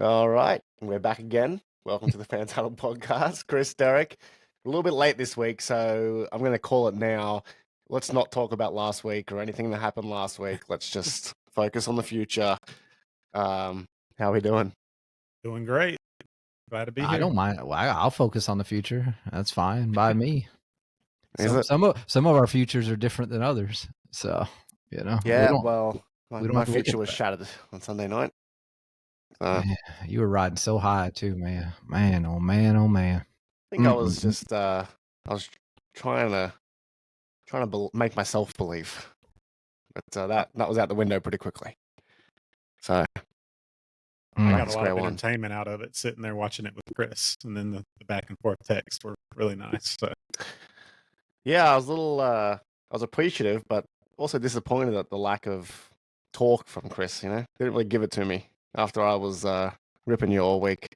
All right, we're back again. Welcome to the Untitled podcast. Chris, Derek, a little bit late this week, so I'm going to call it now. Let's not talk about last week or anything that happened last week. Let's just focus on the future. How are we doing? Doing great. Glad to be I here. don't mind. I'll focus on the future. That's fine by me. Is it? Some of our futures are different than others, so Yeah, we well, don't my have to look future at was that. shattered on Sunday night. Man, you were riding so high too, man. Man, oh man, oh man. I think I was just I was trying to make myself believe, but that was out the window pretty quickly. So I back got to a lot square of one. entertainment out of it, sitting there watching it with Chris, and then the back and forth texts were really nice. So Yeah, I was a little I was appreciative, but also disappointed at the lack of talk from Chris, didn't really give it to me after I was ripping you all week.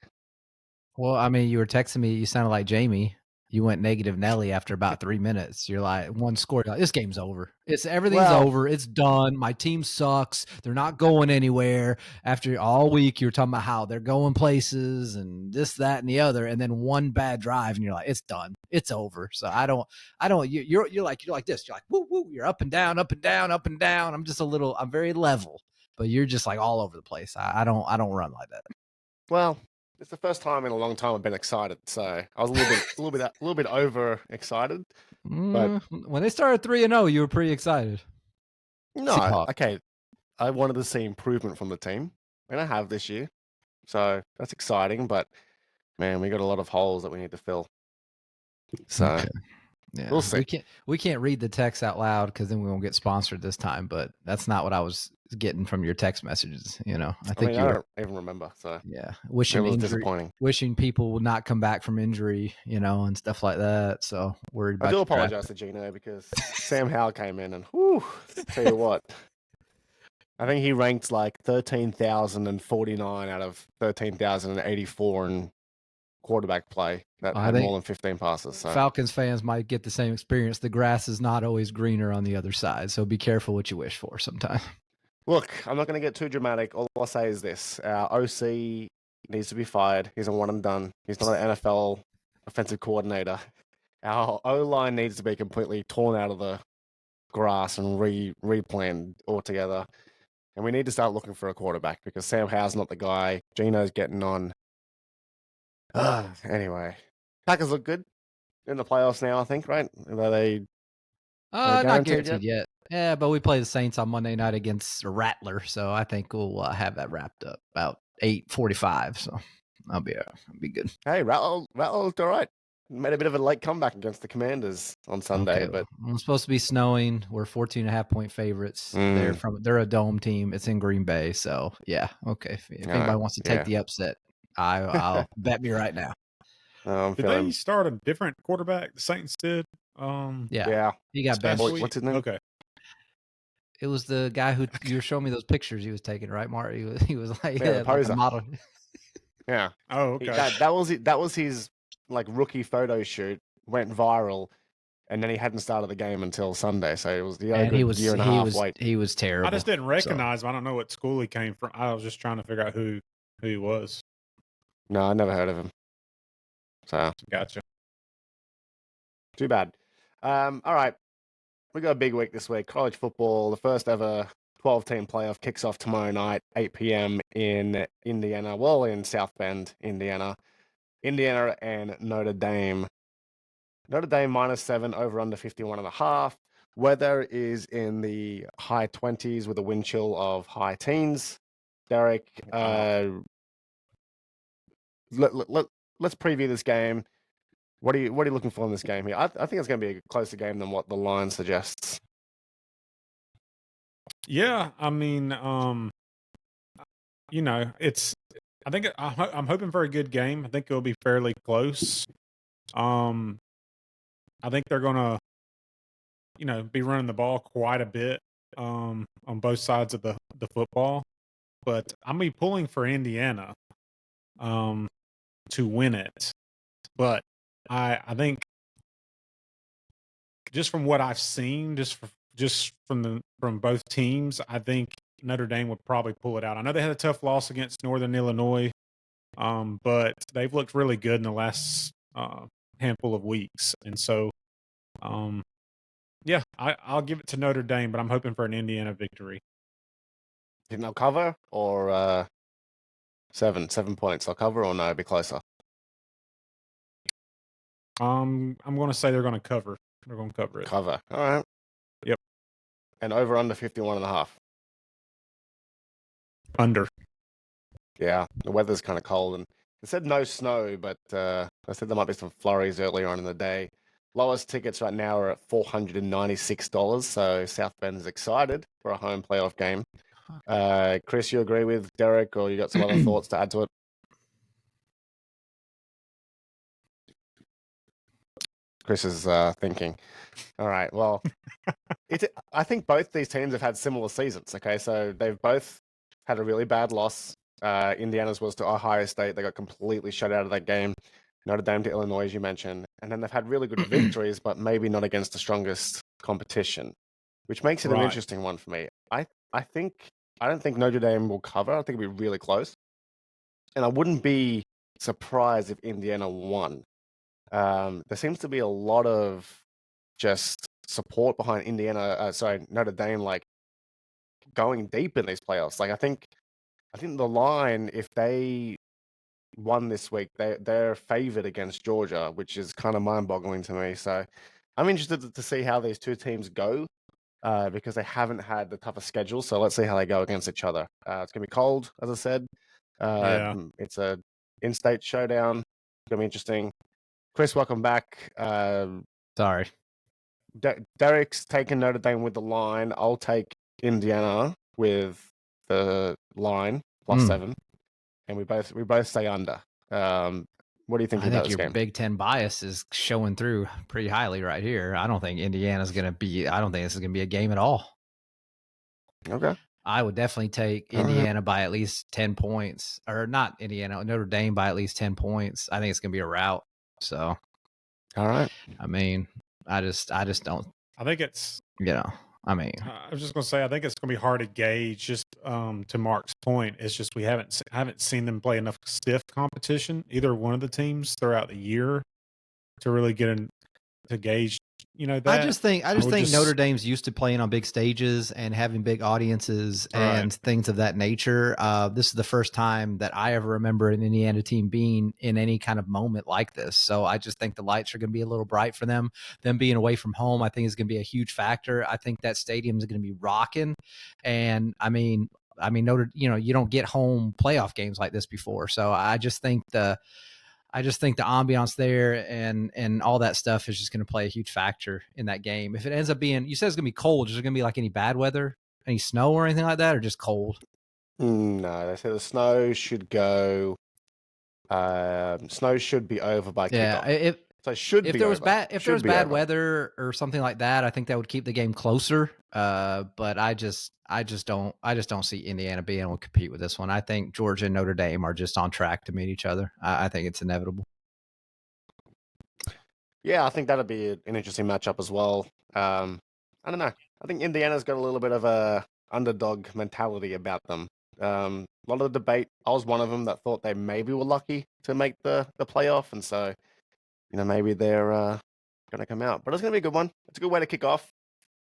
Well, I mean, you were texting me. You sounded like Jamie. You went negative Nelly after about 3 minutes. You're like, one score. You're like, this game's over. Everything's Well, over. It's done. My team sucks. They're not going anywhere. After all week, you were talking about how they're going places and this, that, and the other. And then one bad drive, and you're like, it's done. It's over. So I don't. You're like this. You're like, woo woo. You're up and down, up and down, up and down. I'm very level, but you're just like all over the place. I don't run like that. well, it's the first time in a long time I've been excited, so I was a little bit over excited. But When they started 3-0, you were pretty excited. no, Seahawks. okay, I wanted to see improvement from the team, and I have this year, so that's exciting. But man, we got a lot of holes that we need to fill. So Okay. Yeah, we'll see. we can't read the text out loud because then we won't get sponsored this time. But that's not what I was getting from your text messages. I think I you're don't even remember, so wishing it was injury, disappointing. wishing people would not come back from injury, and stuff like that. So worried about. I do your draft. apologize to Gino because Sam Howell came in and whew, tell you what, I think he ranked like 13,049 out of 13,084 in quarterback play that I had think more than 15 passes. So Falcons fans might get the same experience. The grass is not always greener on the other side, so be careful what you wish for sometimes. look, I'm not going to get too dramatic. All I'll say is this: our OC needs to be fired. He's a one and done. He's not an NFL offensive coordinator. Our O-line needs to be completely torn out of the grass and replanted altogether. And we need to start looking for a quarterback because Sam Howell's not the guy. Gino's getting on. Anyway, Packers look good in the playoffs now, I think, right? Are they Not guaranteed guaranteed yet. Yeah, but we play the Saints on Monday night against a Rattler, so I think we'll have that wrapped up about 8:45. So I'll be good. Hey, Rattle looked all right. Made a bit of a late comeback against the Commanders on Sunday, Okay, but it's supposed to be snowing. We're 14.5-point favorites. They're a dome team. It's in Green Bay, so yeah. Okay, if anybody wants to take the upset, I'll bet me right now. did they start a different quarterback? The Saints did. Yeah. He got benched. What's his name? Okay. It was the guy who you were showing me those pictures he was taking, right, Mark? He was like, the like poser. a model. Yeah. Oh, okay. That was his like rookie photo shoot. Went viral, and then he hadn't started the game until Sunday. So it was the year and a half wait. He was terrible. I just didn't recognize him. I don't know what school he came from. I was just trying to figure out who he was. No, I never heard of him. So Gotcha. too bad. All right. We got a big week this week. College football, the first ever 12-team playoff kicks off tomorrow night, 8 p.m. in Indiana. Well, in South Bend, Indiana. Indiana and Notre Dame. Notre Dame -7, over under 51.5. Weather is in the high 20s with a wind chill of high teens. Derek, let's preview this game. What are you looking for in this game here? I think it's going to be a closer game than what the line suggests. Yeah, I mean, it's. I think I'm hoping for a good game. I think it'll be fairly close. I think they're gonna, be running the ball quite a bit on both sides of the football. But I'm gonna be pulling for Indiana to win it. But I think just from what I've seen, just from both teams, I think Notre Dame would probably pull it out. I know they had a tough loss against Northern Illinois But they've looked really good in the last handful of weeks. And so, yeah, I'll give it to Notre Dame, but I'm hoping for an Indiana victory. Think they'll cover or 7 points? They'll cover or no? Be closer. I'm going to say they're going to cover. They're going to cover it. Cover. All right. Yep. And over under 51.5. Under. Yeah, the weather's kind of cold, and it said no snow, but I said there might be some flurries earlier on in the day. Lowest tickets right now are at $496, so South Bend is excited for a home playoff game. Chris, you agree with Derek, or you got some other thoughts to add to it? Chris is thinking. All right, well, I think both these teams have had similar seasons, okay? So they've both had a really bad loss. Indiana's was to Ohio State. They got completely shut out of that game. Notre Dame to Illinois, as you mentioned. And then they've had really good victories, but maybe not against the strongest competition, which makes it an Right. interesting one for me. I don't think Notre Dame will cover. I think it'll be really close. And I wouldn't be surprised if Indiana won. There seems to be a lot of just support behind Notre Dame, like going deep in these playoffs. Like I think the line, if they won this week, they're favored against Georgia, which is kind of mind-boggling to me. So I'm interested to see how these two teams go because they haven't had the toughest schedule. So let's see how they go against each other. It's gonna be cold, as I said. Yeah. It's a in-state showdown. It's gonna be interesting. Chris, welcome back. Sorry. Derek's taking Notre Dame with the line. I'll take Indiana with the line +7, and we both stay under. What do you think I about think this your game? Big Ten bias is showing through pretty highly right here. I don't think Indiana's going to be. I don't think this is going to be a game at all. Okay. I would definitely take All right. Indiana by at least 10 points, or not Indiana, Notre Dame by at least 10 points. I think it's going to be a rout. So, All right. I mean, I just don't. I think it's. I mean, I was just going to say, I think it's going to be hard to gauge. Just to Mark's point, it's just we haven't seen them play enough stiff competition, either one of the teams throughout the year, to really to gauge. That I just think Notre Dame's used to playing on big stages and having big audiences and things of that nature. This is the first time that I ever remember an Indiana team being in any kind of moment like this. So I just think the lights are going to be a little bright for them. Them being away from home, I think is going to be a huge factor. I think that stadium is going to be rocking. And I mean, you don't get home playoff games like this before. So I just think the ambiance there and all that stuff is just going to play a huge factor in that game. If it ends up being, you said it's going to be cold, is there going to be like any bad weather, any snow or anything like that, or just cold? No, they say the snow should go. Snow should be over by kickoff. If there was bad weather or something like that, I think that would keep the game closer. But I just don't see Indiana being able to compete with this one. I think Georgia and Notre Dame are just on track to meet each other. I think it's inevitable. Yeah, I think that'd be an interesting matchup as well. I don't know. I think Indiana's got a little bit of a underdog mentality about them. A lot of the debate. I was one of them that thought they maybe were lucky to make the playoff, and so maybe they're going to come out. But it's going to be a good one. It's a good way to kick off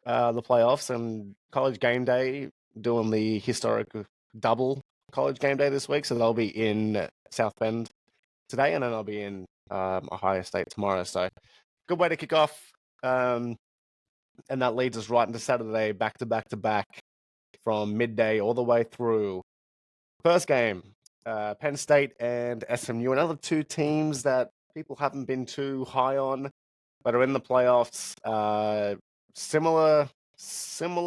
the playoffs and college game day, doing the historic double college game day this week. So they'll be in South Bend today, and then I'll be in Ohio State tomorrow. So good way to kick off. And that leads us right into Saturday, back to back to back from midday all the way through. First game, Penn State and SMU, another two teams that people haven't been too high on, but are in the playoffs. Similar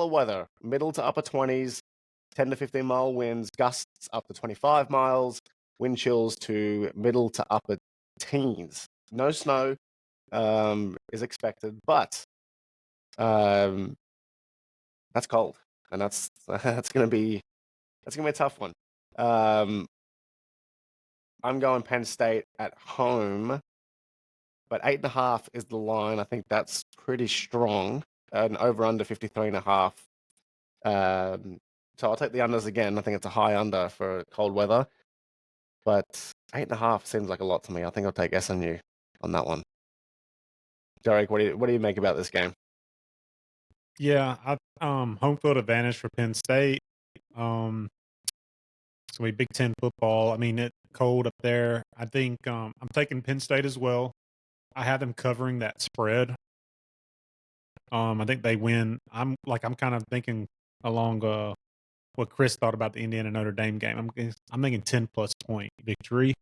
weather, middle to upper 20s, 10 to 15 mile winds, gusts up to 25 miles, wind chills to middle to upper teens. No snow is expected, but that's cold, and that's gonna be a tough one. I'm going Penn State at home, but 8.5 is the line. I think that's pretty strong. And over under 53.5. So I'll take the unders again. I think it's a high under for cold weather. But 8.5 seems like a lot to me. I think I'll take SMU on that one. Derek, what do you make about this game? Yeah, home field advantage for Penn State. It's gonna be Big Ten football. I mean, it's cold up there. I think I'm taking Penn State as well. I have them covering that spread. I think they win. I'm kind of thinking along what Chris thought about the Indiana Notre Dame game. I'm thinking 10+ point victory.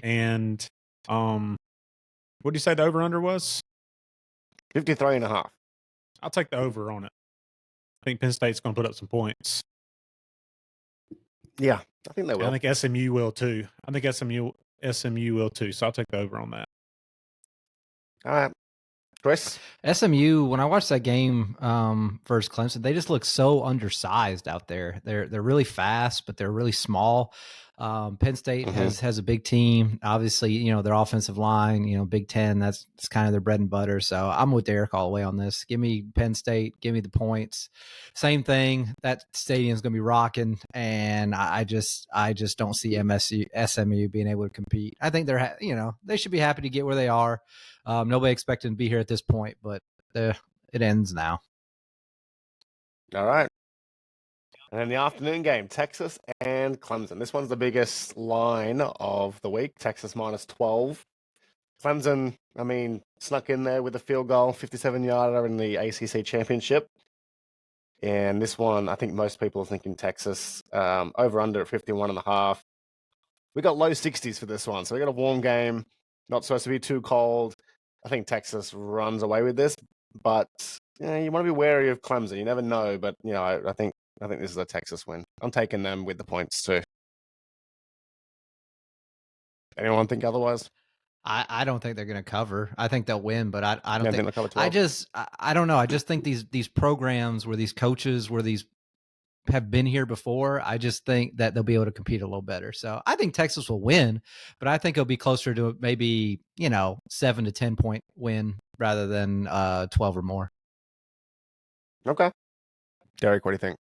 And what do you say the over under was? 53.5. I'll take the over on it. I think Penn State's going to put up some points. Yeah, I think they will. I think SMU will too. I think SMU will too. So I'll take the over on that. All right. Chris? SMU, when I watched that game versus Clemson, they just look so undersized out there. They're really fast, but they're really small. Penn State has a big team. Obviously, you know, their offensive line, you know, Big Ten, that's kind of their bread and butter. So I'm with Derek all the way on this. Give me Penn State, give me the points. Same thing. That stadium's going to be rocking, and I just don't see SMU being able to compete. I think they should be happy to get where they are. Nobody expected to be here at this point, but it ends now. All right. And then the afternoon game, Texas and Clemson. This one's the biggest line of the week. Texas minus 12. Clemson, I mean, snuck in there with a field goal, 57-yarder in the ACC championship. And this one, I think most people are thinking Texas over under at 51.5. We got low 60s for this one. So we got a warm game, not supposed to be too cold. I think Texas runs away with this, but you want to be wary of Clemson. You never know, but I think this is a Texas win. I'm taking them with the points too. Anyone think otherwise? I don't think they're going to cover. I think they'll win, but I don't think they'll cover 12? I don't know. I just think these programs where these coaches have been here before, I just think that they'll be able to compete a little better. So I think Texas will win, but I think it'll be closer to maybe 7 to 10 point win rather than 12 or more. Okay, Derek, what do you think?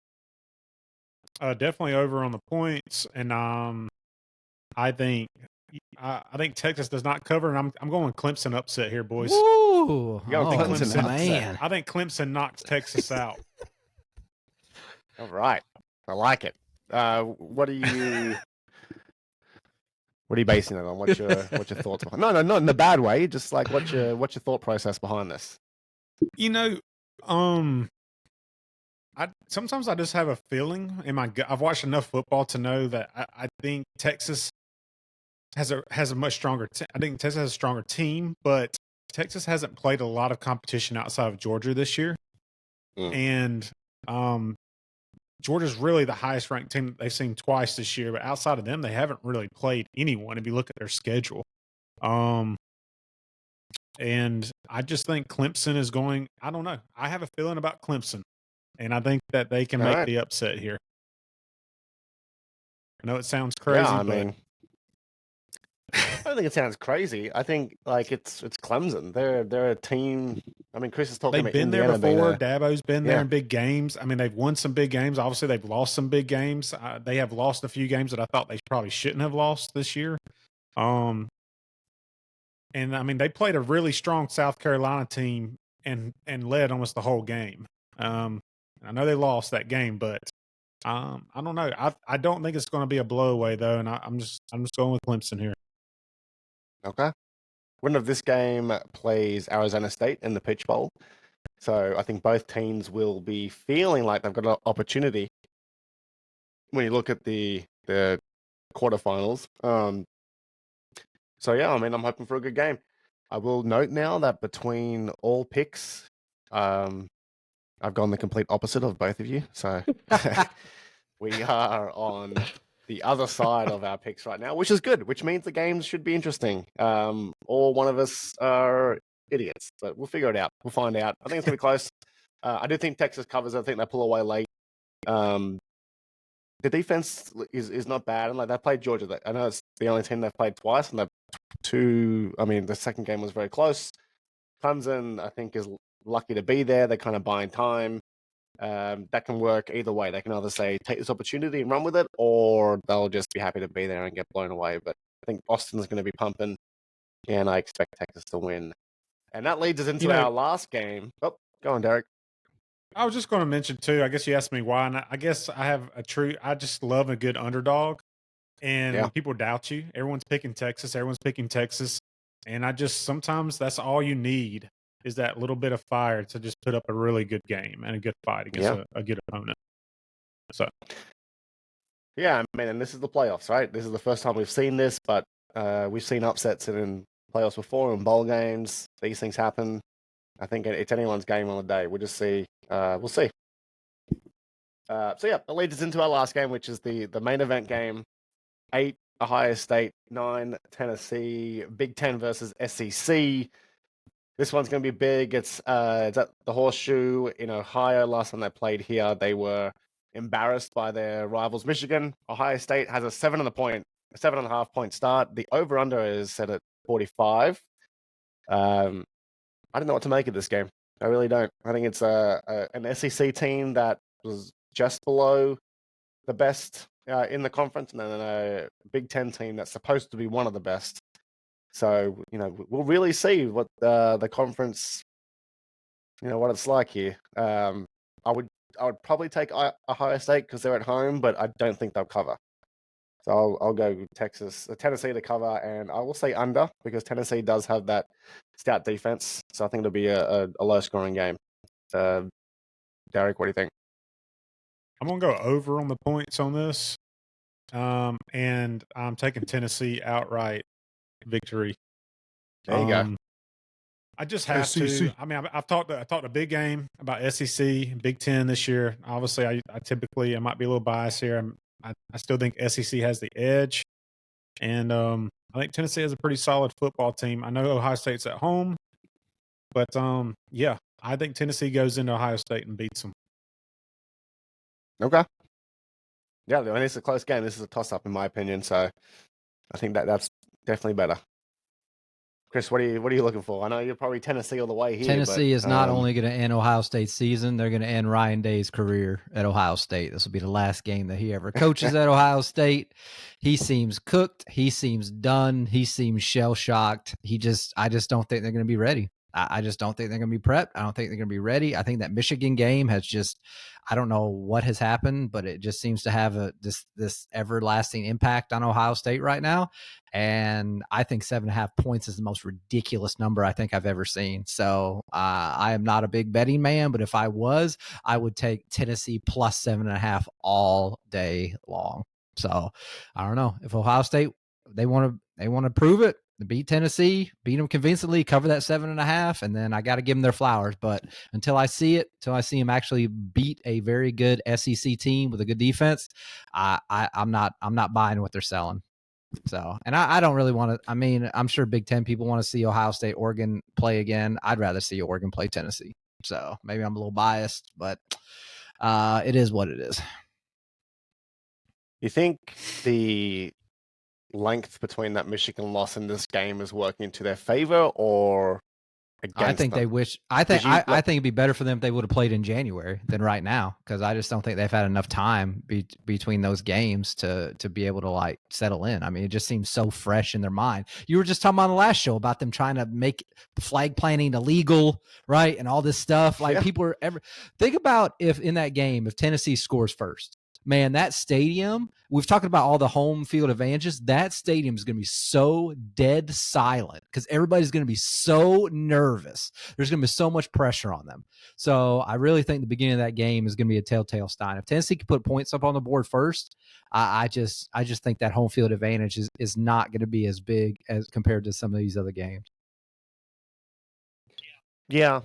Definitely over on the points, and I think Texas does not cover, and I'm going Clemson upset here, boys. Ooh, Clemson man! I think Clemson knocks Texas out. All right, I like it. What are you basing it on? What's your thoughts behind? No, not in the bad way. Just like what's your thought process behind this? Sometimes I just have a feeling in my gut. I've watched enough football to know that I think Texas has a much stronger. I think Texas has a stronger team, but Texas hasn't played a lot of competition outside of Georgia this year, and Georgia's really the highest ranked team that they've seen twice this year. But outside of them, they haven't really played anyone. If you look at their schedule, and I just think Clemson is going. I don't know. I have a feeling about Clemson. And I think that they can make the upset here. I know it sounds crazy, I don't think it sounds crazy. I think it's Clemson. They're a team. I mean, Chris is talking about they've been Indiana there before. Dabo's been there in big games. I mean, they've won some big games. Obviously, they've lost some big games. They have lost a few games that I thought they probably shouldn't have lost this year. And I mean, they played a really strong South Carolina team and led almost the whole game. I know they lost that game, but I don't know. I don't think it's going to be a blowaway though, and I'm just going with Clemson here. Okay. Winner of this game plays Arizona State in the Pitch Bowl, so I think both teams will be feeling like they've got an opportunity when you look at the quarterfinals. So yeah, I mean, I'm hoping for a good game. I will note now that between all picks, I've gone the complete opposite of both of you. So we are on the other side of our picks right now, which is good, which means the games should be interesting. Or one of us are idiots, but we'll figure it out. We'll find out. I think it's going to be close. I do think Texas covers. I think they pull away late. The defense is not bad. And they played Georgia. I know it's the only team they've played twice. And the second game was very close. Clemson, I think, is lucky to be there. They're kind of buying time. That can work either way. They can either say, take this opportunity and run with it, or they'll just be happy to be there and get blown away. But I think Austin's going to be pumping, and I expect Texas to win. And that leads us into our last game. Oh, go on, Derek. I was just going to mention too. I guess you asked me why, and I guess I have I just love a good underdog. And when people doubt you, everyone's picking Texas. Everyone's picking Texas, and sometimes that's all you need is that little bit of fire to just put up a really good game and a good fight against a good opponent. So, yeah, I mean, and this is the playoffs, right? This is the first time we've seen this, but we've seen upsets in playoffs before, in bowl games. These things happen. I think it's anyone's game on the day. We'll just see. We'll see. So yeah, that leads us into our last game, which is the main event game. 8 Ohio State, 9 Tennessee, Big Ten versus SEC. This one's going to be big. It's at the Horseshoe in Ohio. Last time they played here, they were embarrassed by their rivals, Michigan. Ohio State has a 7.5 point start. The over/under is set at 45. I don't know what to make of this game. I really don't. I think it's an SEC team that was just below the best in the conference, and then a Big Ten team that's supposed to be one of the best. So, we'll really see what the conference, what it's like here. I would probably take Ohio State because they're at home, but I don't think they'll cover. So I'll go Tennessee to cover, and I will say under because Tennessee does have that stout defense. So I think it'll be a low-scoring game. Derek, what do you think? I'm going to go over on the points on this, and I'm taking Tennessee outright victory. There you go. I just have to. I mean, I talked a big game about SEC, Big Ten this year. Obviously, I typically might be a little biased here. I still think SEC has the edge, and I think Tennessee has a pretty solid football team. I know Ohio State's at home, but yeah, I think Tennessee goes into Ohio State and beats them. Okay. Yeah, I mean, it's a close game. This is a toss-up in my opinion, so I think that's definitely better. Chris, what are you looking for? I know you're probably Tennessee all the way here. Tennessee is not only going to end Ohio State's season, they're going to end Ryan Day's career at Ohio State. This will be the last game that he ever coaches at Ohio State. He seems cooked. He seems done. He seems shell-shocked. I just don't think they're going to be ready. I just don't think they're going to be prepped. I don't think they're going to be ready. I think that Michigan game has I don't know what has happened, but it just seems to have this everlasting impact on Ohio State right now. And I think 7.5 points is the most ridiculous number I think I've ever seen. So I am not a big betting man, but if I was, I would take Tennessee plus 7.5 all day long. So I don't know if Ohio State, they want to prove it. Beat Tennessee, beat them convincingly, cover that 7.5, and then I got to give them their flowers. But until I see them actually beat a very good SEC team with a good defense, I'm not buying what they're selling. So, and I don't really want to. I mean, I'm sure Big Ten people want to see Ohio State, Oregon play again. I'd rather see Oregon play Tennessee. So maybe I'm a little biased, but it is what it is. You think the length between that Michigan loss and this game is working to their favor or against I think them? they wish. I think it'd be better for them if they would have played in January than right now, because I just don't think they've had enough time between those games to be able to like settle in. I mean, it just seems so fresh in their mind. You were just talking on the last show about them trying to make flag planting illegal, right, and all this stuff. Like people are think about if in that game if Tennessee scores first. Man, that stadium, we've talked about all the home field advantages. That stadium is going to be so dead silent because everybody's going to be so nervous. There's going to be so much pressure on them. So I really think the beginning of that game is going to be a telltale sign. If Tennessee can put points up on the board first, I just think that home field advantage is not going to be as big as compared to some of these other games. Yeah.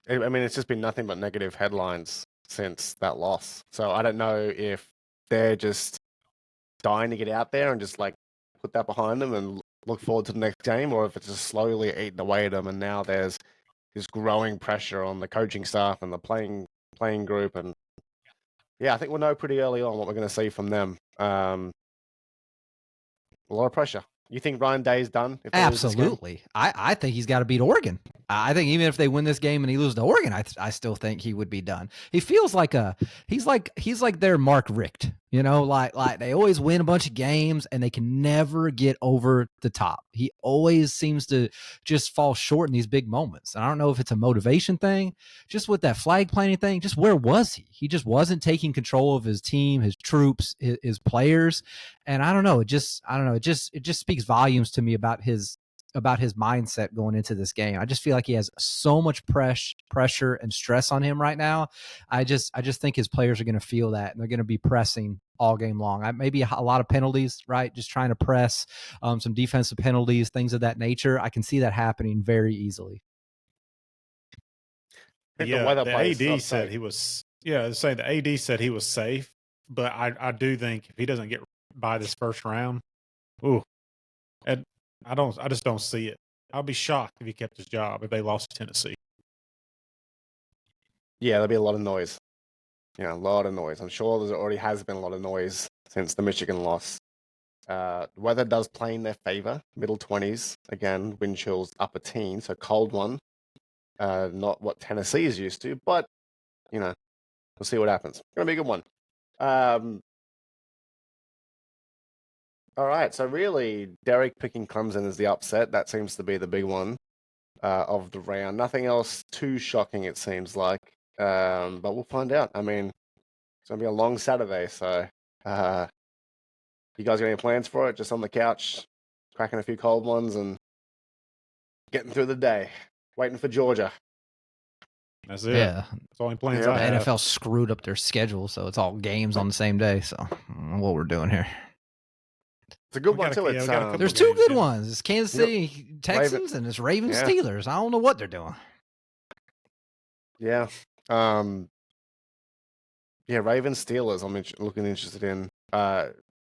I mean, it's just been nothing but negative headlines since that loss. So I don't know if they're just dying to get out there and just like put that behind them and look forward to the next game, or if it's just slowly eating away at them and now there's this growing pressure on the coaching staff and the playing group. And yeah, I think we'll know pretty early on what we're going to see from them. A lot of pressure. You think Ryan Day's done? If they lose this game? Absolutely. I think he's got to beat Oregon. I think even if they win this game and he loses to Oregon, I still think he would be done. He feels like he's like their Mark Richt, like they always win a bunch of games and they can never get over the top. He always seems to just fall short in these big moments. And I don't know if it's a motivation thing, just with that flag planting thing, just where was he? He just wasn't taking control of his team, his troops, his players. And I don't know. It just speaks volumes to me about his mindset going into this game. I just feel like he has so much pressure and stress on him right now. I just think his players are going to feel that, and they're going to be pressing all game long. Maybe a lot of penalties, right? Just trying to press, some defensive penalties, things of that nature. I can see that happening very easily. Yeah, the AD said he was. Yeah, saying the AD said he was safe, but I do think if he doesn't get by this first round, and I just don't see it. I'll be shocked if he kept his job if they lost to Tennessee. Yeah, there'll be a lot of noise. Yeah, a lot of noise. I'm sure there already has been a lot of noise since the Michigan loss. Weather does play in their favor. Middle 20s. Again, wind chills upper teens, so cold one. Not what Tennessee is used to, but, we'll see what happens. It's going to be a good one. All right, so really, Derek picking Clemson as the upset. That seems to be the big one of the round. Nothing else too shocking, it seems like. But we'll find out. I mean, it's going to be a long Saturday, so you guys got any plans for it? Just on the couch, cracking a few cold ones and getting through the day, waiting for Georgia. That's it. Yeah. That's all the plans I have. NFL screwed up their schedule, so it's all games on the same day. So I don't know what we're doing here. It's a good one, too. There's two good ones. It's Kansas City Texans and it's Ravens Steelers. I don't know what they're doing. Yeah. Ravens Steelers I'm looking interested in.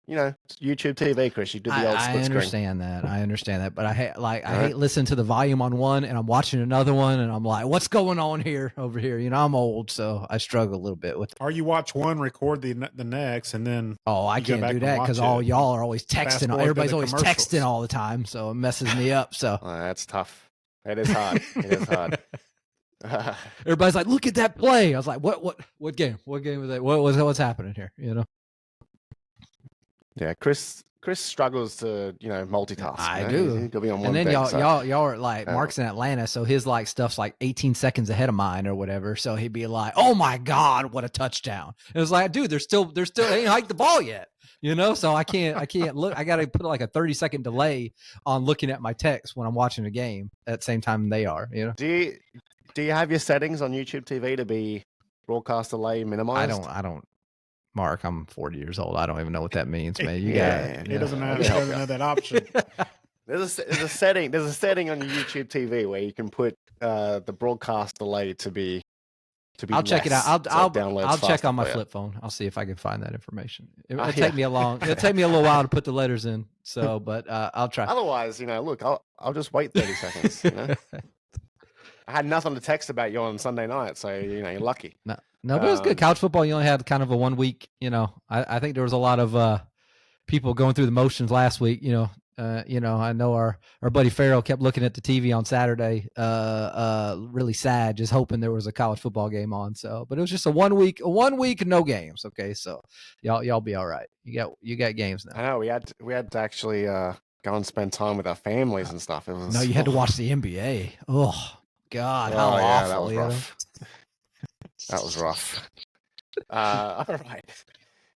YouTube TV, Chris. You did the old split screen. I understand that. But I hate listening to the volume on one and I'm watching another one and I'm like, what's going on over here? I'm old, so I struggle a little bit with it. Or you watch one, record the next, and then I can't do that because all y'all are always texting. Everybody's always texting all the time, so it messes me up. So that's tough. It is hard. It is hard. Everybody's like, look at that play. I was like, what game? What game was that? What's happening here? Yeah, Chris struggles to multitask. I do. He'll be on one and then thing, y'all are like, Mark's in Atlanta, so his stuff's like 18 seconds ahead of mine or whatever. So he'd be like, "Oh my God, what a touchdown!" And it was like, dude, they're still they ain't hiked the ball yet. So I can't look. I got to put like a 30-second delay on looking at my text when I'm watching a game at the same time they are. Do you have your settings on YouTube TV to be broadcast delay minimized? I don't. Mark, I'm 40 years old. I don't even know what that means, man. He doesn't have that option. There's a setting on your YouTube TV where you can put the broadcast delay to be. I'll check it out. I'll check on my flip phone. I'll see if I can find that information. It'll take me it'll take me a little while to put the letters in. So, but I'll try. Otherwise, look, I'll just wait 30 seconds. I had nothing to text about you on Sunday night, so you're lucky. No, but it was good. College football, you only had kind of a 1 week. I think there was a lot of people going through the motions last week. I know our buddy Farrell kept looking at the TV on Saturday, really sad, just hoping there was a college football game on. So, but it was just a 1 week, no games. Okay, so y'all be all right. You got games now. I know we had to actually go and spend time with our families and stuff. You had to watch the NBA. Oh God, how awful! That was rough. That was rough. All right.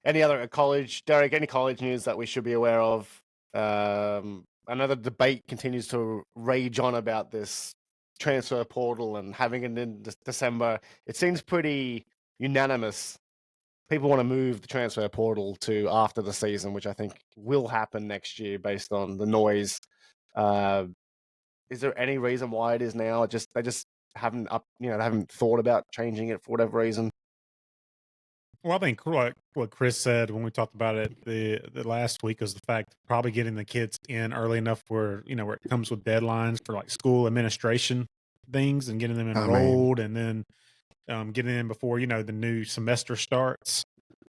Any other college, Derek? Any college news that we should be aware of? Another debate continues to rage on about this transfer portal and having it in December. It seems pretty unanimous. People want to move the transfer portal to after the season, which I think will happen next year based on the noise. Is there any reason why it is now? They just haven't they haven't thought about changing it for whatever reason. Well, I think what Chris said when we talked about it the last week is the fact probably getting the kids in early enough where where it comes with deadlines for like school administration things and getting them enrolled and then getting in before the new semester starts.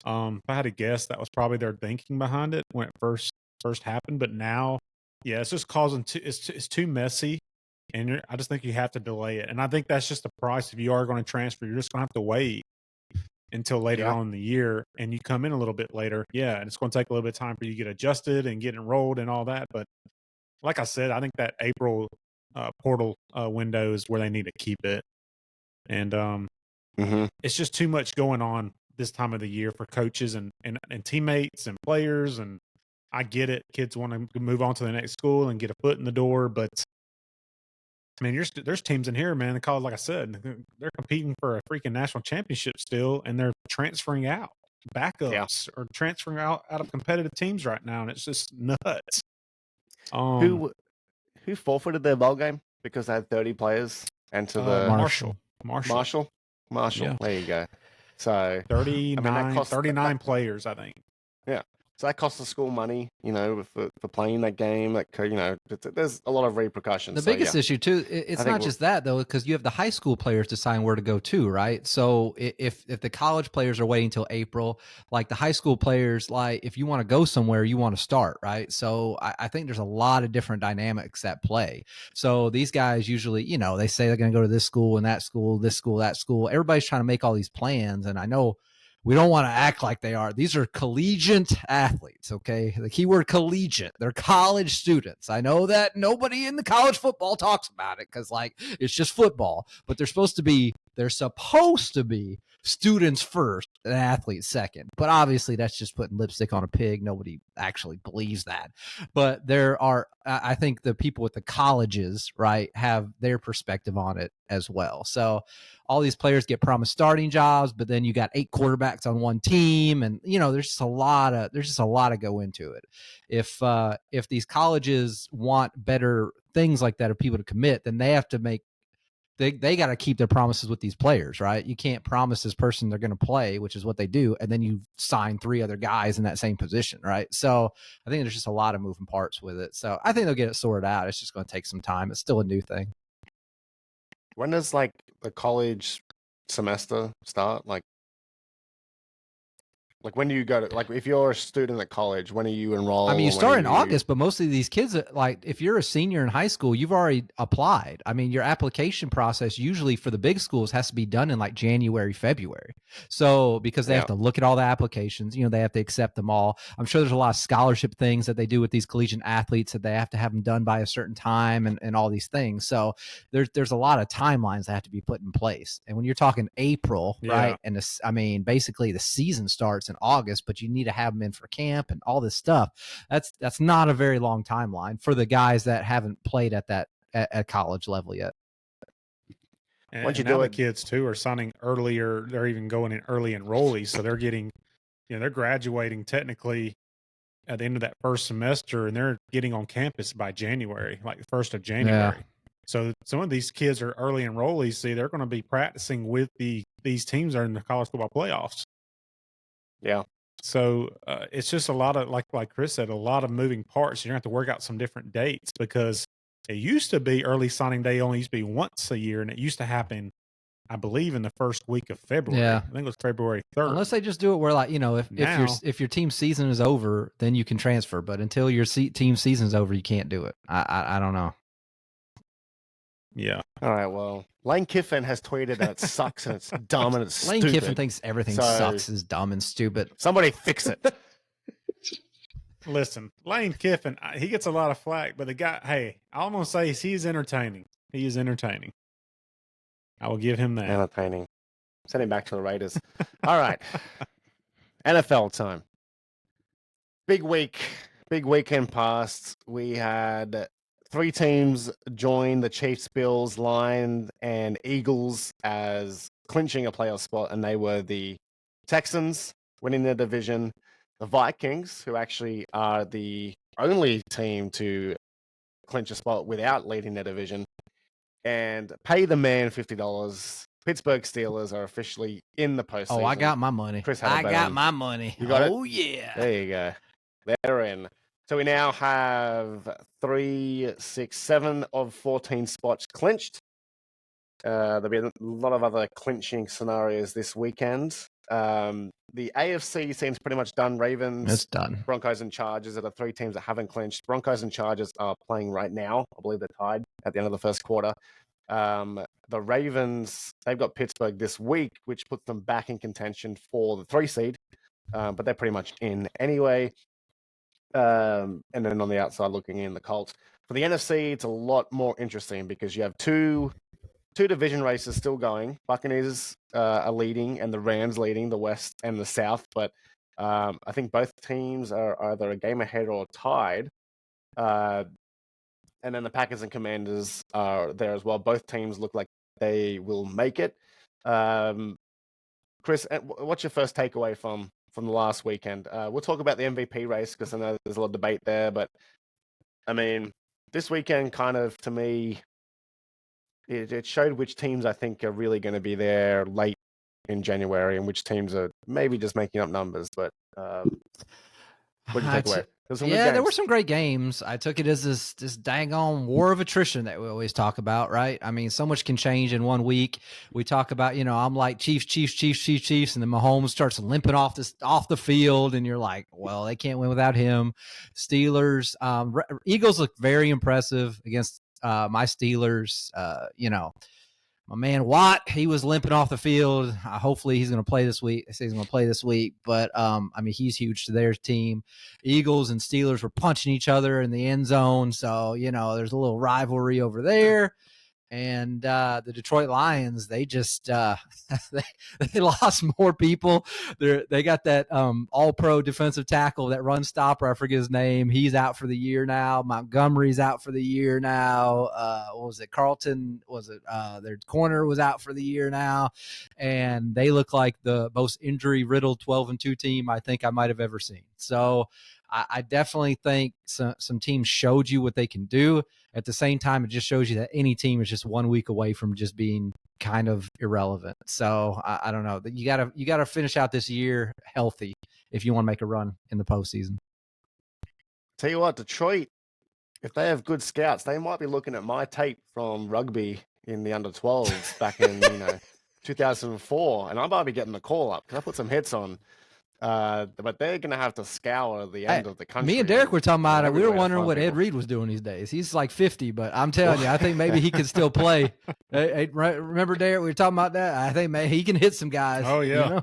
If I had to guess, that was probably their thinking behind it when it first happened. But now Yeah, it's just causing it's too messy, and I just think you have to delay it. And I think that's just the price. If you are going to transfer, you're just going to have to wait until later Yeah. on in the year, and you come in a little bit later. Yeah, and it's going to take a little bit of time for you to get adjusted and get enrolled and all that. But like I said, I think that April portal window is where they need to keep it. And it's just too much going on this time of the year for coaches and teammates and players. And I get it. Kids want to move on to the next school and get a foot in the door. But I mean, there's teams in here, man. The college, like I said, they're competing for a freaking national championship still, and they're transferring out. Backups are transferring out of competitive teams right now, and it's just nuts. Who forfeited their bowl game because they had 30 players enter the Marshall. Marshall. Yeah. There you go. So 39 players, I think. Yeah. So that costs the school money, for playing that game. There's a lot of repercussions. The biggest issue too, it's not just that though, because you have the high school players decide where to go to, right? So if the college players are waiting till April, like the high school players, like if you want to go somewhere, you want to start, right? So I think there's a lot of different dynamics at play. So these guys usually, they say they're going to go to this school and that school, this school, that school. Everybody's trying to make all these plans, and I know we don't want to act like they are. These are collegiate athletes, okay? The keyword collegiate. They're college students. I know that nobody in the college football talks about it because, it's just football. But they're supposed to be students first and athletes second. But obviously, that's just putting lipstick on a pig. Nobody actually believes that. But there are, I think the people with the colleges, right, have their perspective on it as well. So all these players get promised starting jobs, but then you got 8 quarterbacks on one team, and there's just a lot of go into it. If these colleges want better things like that of people to commit, then they have to make they got to keep their promises with these players, right? You can't promise this person they're going to play, which is what they do, and then you sign 3 other guys in that same position, right? So I think there's just a lot of moving parts with it. So I think they'll get it sorted out. It's just going to take some time. It's still a new thing. When does the college semester start? Like when do you go to, if you're a student at college, when are you enrolled? I mean, you start in August, but most of these kids, if you're a senior in high school, you've already applied. I mean, your application process usually for the big schools has to be done in January, February. So because they have to look at all the applications, they have to accept them all. I'm sure there's a lot of scholarship things that they do with these collegiate athletes that they have to have them done by a certain time and all these things. So there's a lot of timelines that have to be put in place. And when you're talking April, right? And basically the season starts in August, but you need to have them in for camp and all this stuff. That's not a very long timeline for the guys that haven't played at college level yet. And once you do it, the kids too are signing earlier. They're even going in early enrollees, so they're getting, they're graduating technically at the end of that first semester, and they're getting on campus by January, like the 1st of January. Yeah. So some of these kids are early enrollees. See, they're going to be practicing with these teams that are in the college football playoffs. Yeah. So it's just a lot of, like Chris said, a lot of moving parts. You're going to have to work out some different dates because it used to be early signing day only used to be once a year, and it used to happen, I believe, in the first week of February. Yeah. I think it was February 3rd. Unless they just do it where, if your team season is over, then you can transfer. But until your team season is over, you can't do it. I don't know. Yeah. All right. Well, Lane Kiffin has tweeted that it sucks and it's dumb and it's stupid. Lane Kiffin thinks everything sucks, is dumb and stupid. Somebody fix it. Listen, Lane Kiffin, he gets a lot of flack, but the guy, hey, all I'm going to say is he is entertaining. He is entertaining. I will give him that. Entertaining. Send him back to the Raiders. All right. NFL time. Big weekend passed. We had 3 teams join the Chiefs, Bills, Lions, and Eagles as clinching a playoff spot, and they were the Texans winning their division, the Vikings, who actually are the only team to clinch a spot without leading their division, and pay the man $50. Pittsburgh Steelers are officially in the postseason. Oh, I got my money. Chris, I got my money. You got it? Oh, yeah. There you go. They're in. So we now have 3, 6, 7 of 14 spots clinched. There'll be a lot of other clinching scenarios this weekend. The AFC seems pretty much done. Ravens, It's done. Broncos, and Chargers are the three teams that haven't clinched. Broncos and Chargers are playing right now. I believe they're tied at the end of the first quarter. The Ravens, they've got Pittsburgh this week, which puts them back in contention for the 3 seed, but they're pretty much in anyway. And then on the outside looking in, the Colts. For the NFC, it's a lot more interesting because you have two division races still going. Buccaneers are leading and the Rams leading the West and the South, but I think both teams are either a game ahead or tied. And then the Packers and Commanders are there as well. Both teams look like they will make it. Chris, what's your first takeaway from the last weekend? We'll talk about the MVP race because I know there's a lot of debate there, but I mean, this weekend kind of, to me, it showed which teams I think are really going to be there late in January and which teams are maybe just making up numbers. But what did you take away? There were some great games. I took it as this dang-on war of attrition that we always talk about, right? I mean, so much can change in 1 week. We talk about, I'm like Chiefs, and then Mahomes starts limping off the field, and you're like, well, they can't win without him. Steelers, Eagles look very impressive against my Steelers. My man Watt, he was limping off the field. Hopefully he's going to play this week. They say he's going to play this week, but I mean, he's huge to their team. Eagles and Steelers were punching each other in the end zone, so there's a little rivalry over there. And the Detroit Lions, they just they lost more people. They got that all-pro defensive tackle, that run stopper. I forget his name. He's out for the year now. Montgomery's out for the year now. What was it? Carlton, their corner was out for the year now. And they look like the most injury-riddled 12-2 team I think I might have ever seen. So I definitely think some teams showed you what they can do. At the same time, it just shows you that any team is just 1 week away from just being kind of irrelevant. So I don't know. You gotta finish out this year healthy if you want to make a run in the postseason. Tell you what, Detroit, if they have good scouts, they might be looking at my tape from rugby in the under 12s back in 2004, and I might be getting the call up because I put some hits on. But they're going to have to scour the end of the country. Me and Derek were talking about it. We were wondering what Ed Reed was doing these days. He's like 50, but I'm telling you, I think maybe he could still play. Hey, remember, Derek, we were talking about that? I think maybe he can hit some guys. Oh, yeah.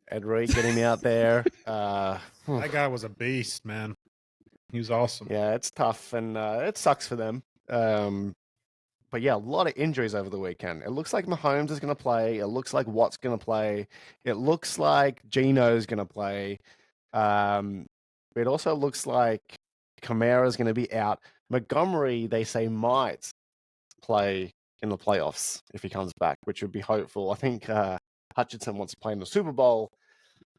Ed Reed getting me out there. That guy was a beast, man. He was awesome. Yeah, it's tough, and it sucks for them. But yeah, a lot of injuries over the weekend. It looks like Mahomes is going to play. It looks like Watt's going to play. It looks like Geno's going to play. It also looks like Kamara's going to be out. Montgomery, they say, might play in the playoffs if he comes back, which would be hopeful. I think Hutchinson wants to play in the Super Bowl.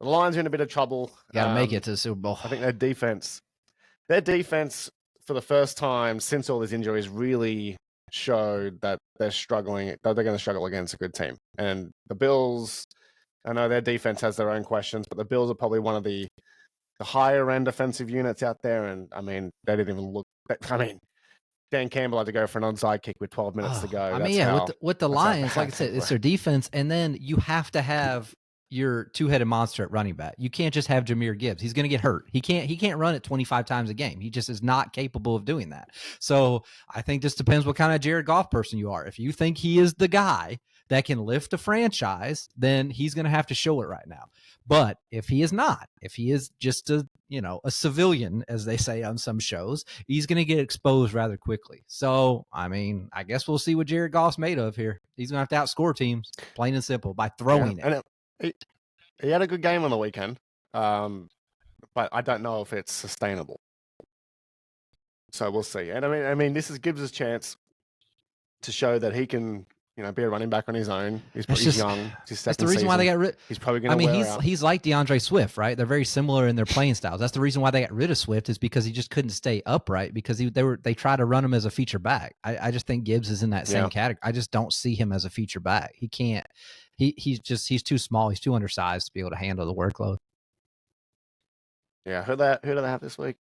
The Lions are in a bit of trouble. Got to make it to the Super Bowl. I think their defense, for the first time since all these injuries, really showed that they're struggling, that they're going to struggle against a good team. And the Bills, I know their defense has their own questions, but the Bills are probably one of the higher end offensive units out there. And I mean, they didn't even look. I mean, Dan Campbell had to go for an onside kick with 12 minutes to go. I mean, with the Lions, like I said, it's their defense, and then you have to have your two-headed monster at running back. You can't just have Jahmyr Gibbs. He's going to get hurt. He can't run it 25 times a game. He just is not capable of doing that. So I think this depends what kind of Jared Goff person you are. If you think he is the guy that can lift the franchise, then he's going to have to show it right now. But if he is not, if he is just a civilian, as they say on some shows, he's going to get exposed rather quickly. So, I mean, I guess we'll see what Jared Goff's made of here. He's going to have to outscore teams, plain and simple, by throwing it. He had a good game on the weekend, but I don't know if it's sustainable. So we'll see. And I mean, this is Gibbs' chance to show that he can, be a running back on his own. He's young. That's the reason why they got rid. He's probably going to. He's like DeAndre Swift, right? They're very similar in their playing styles. That's the reason why they got rid of Swift, is because he just couldn't stay upright, because they tried to run him as a feature back. I just think Gibbs is in that same category. I just don't see him as a feature back. He can't. He's too small. He's too undersized to be able to handle the workload. Yeah, who do they have this week?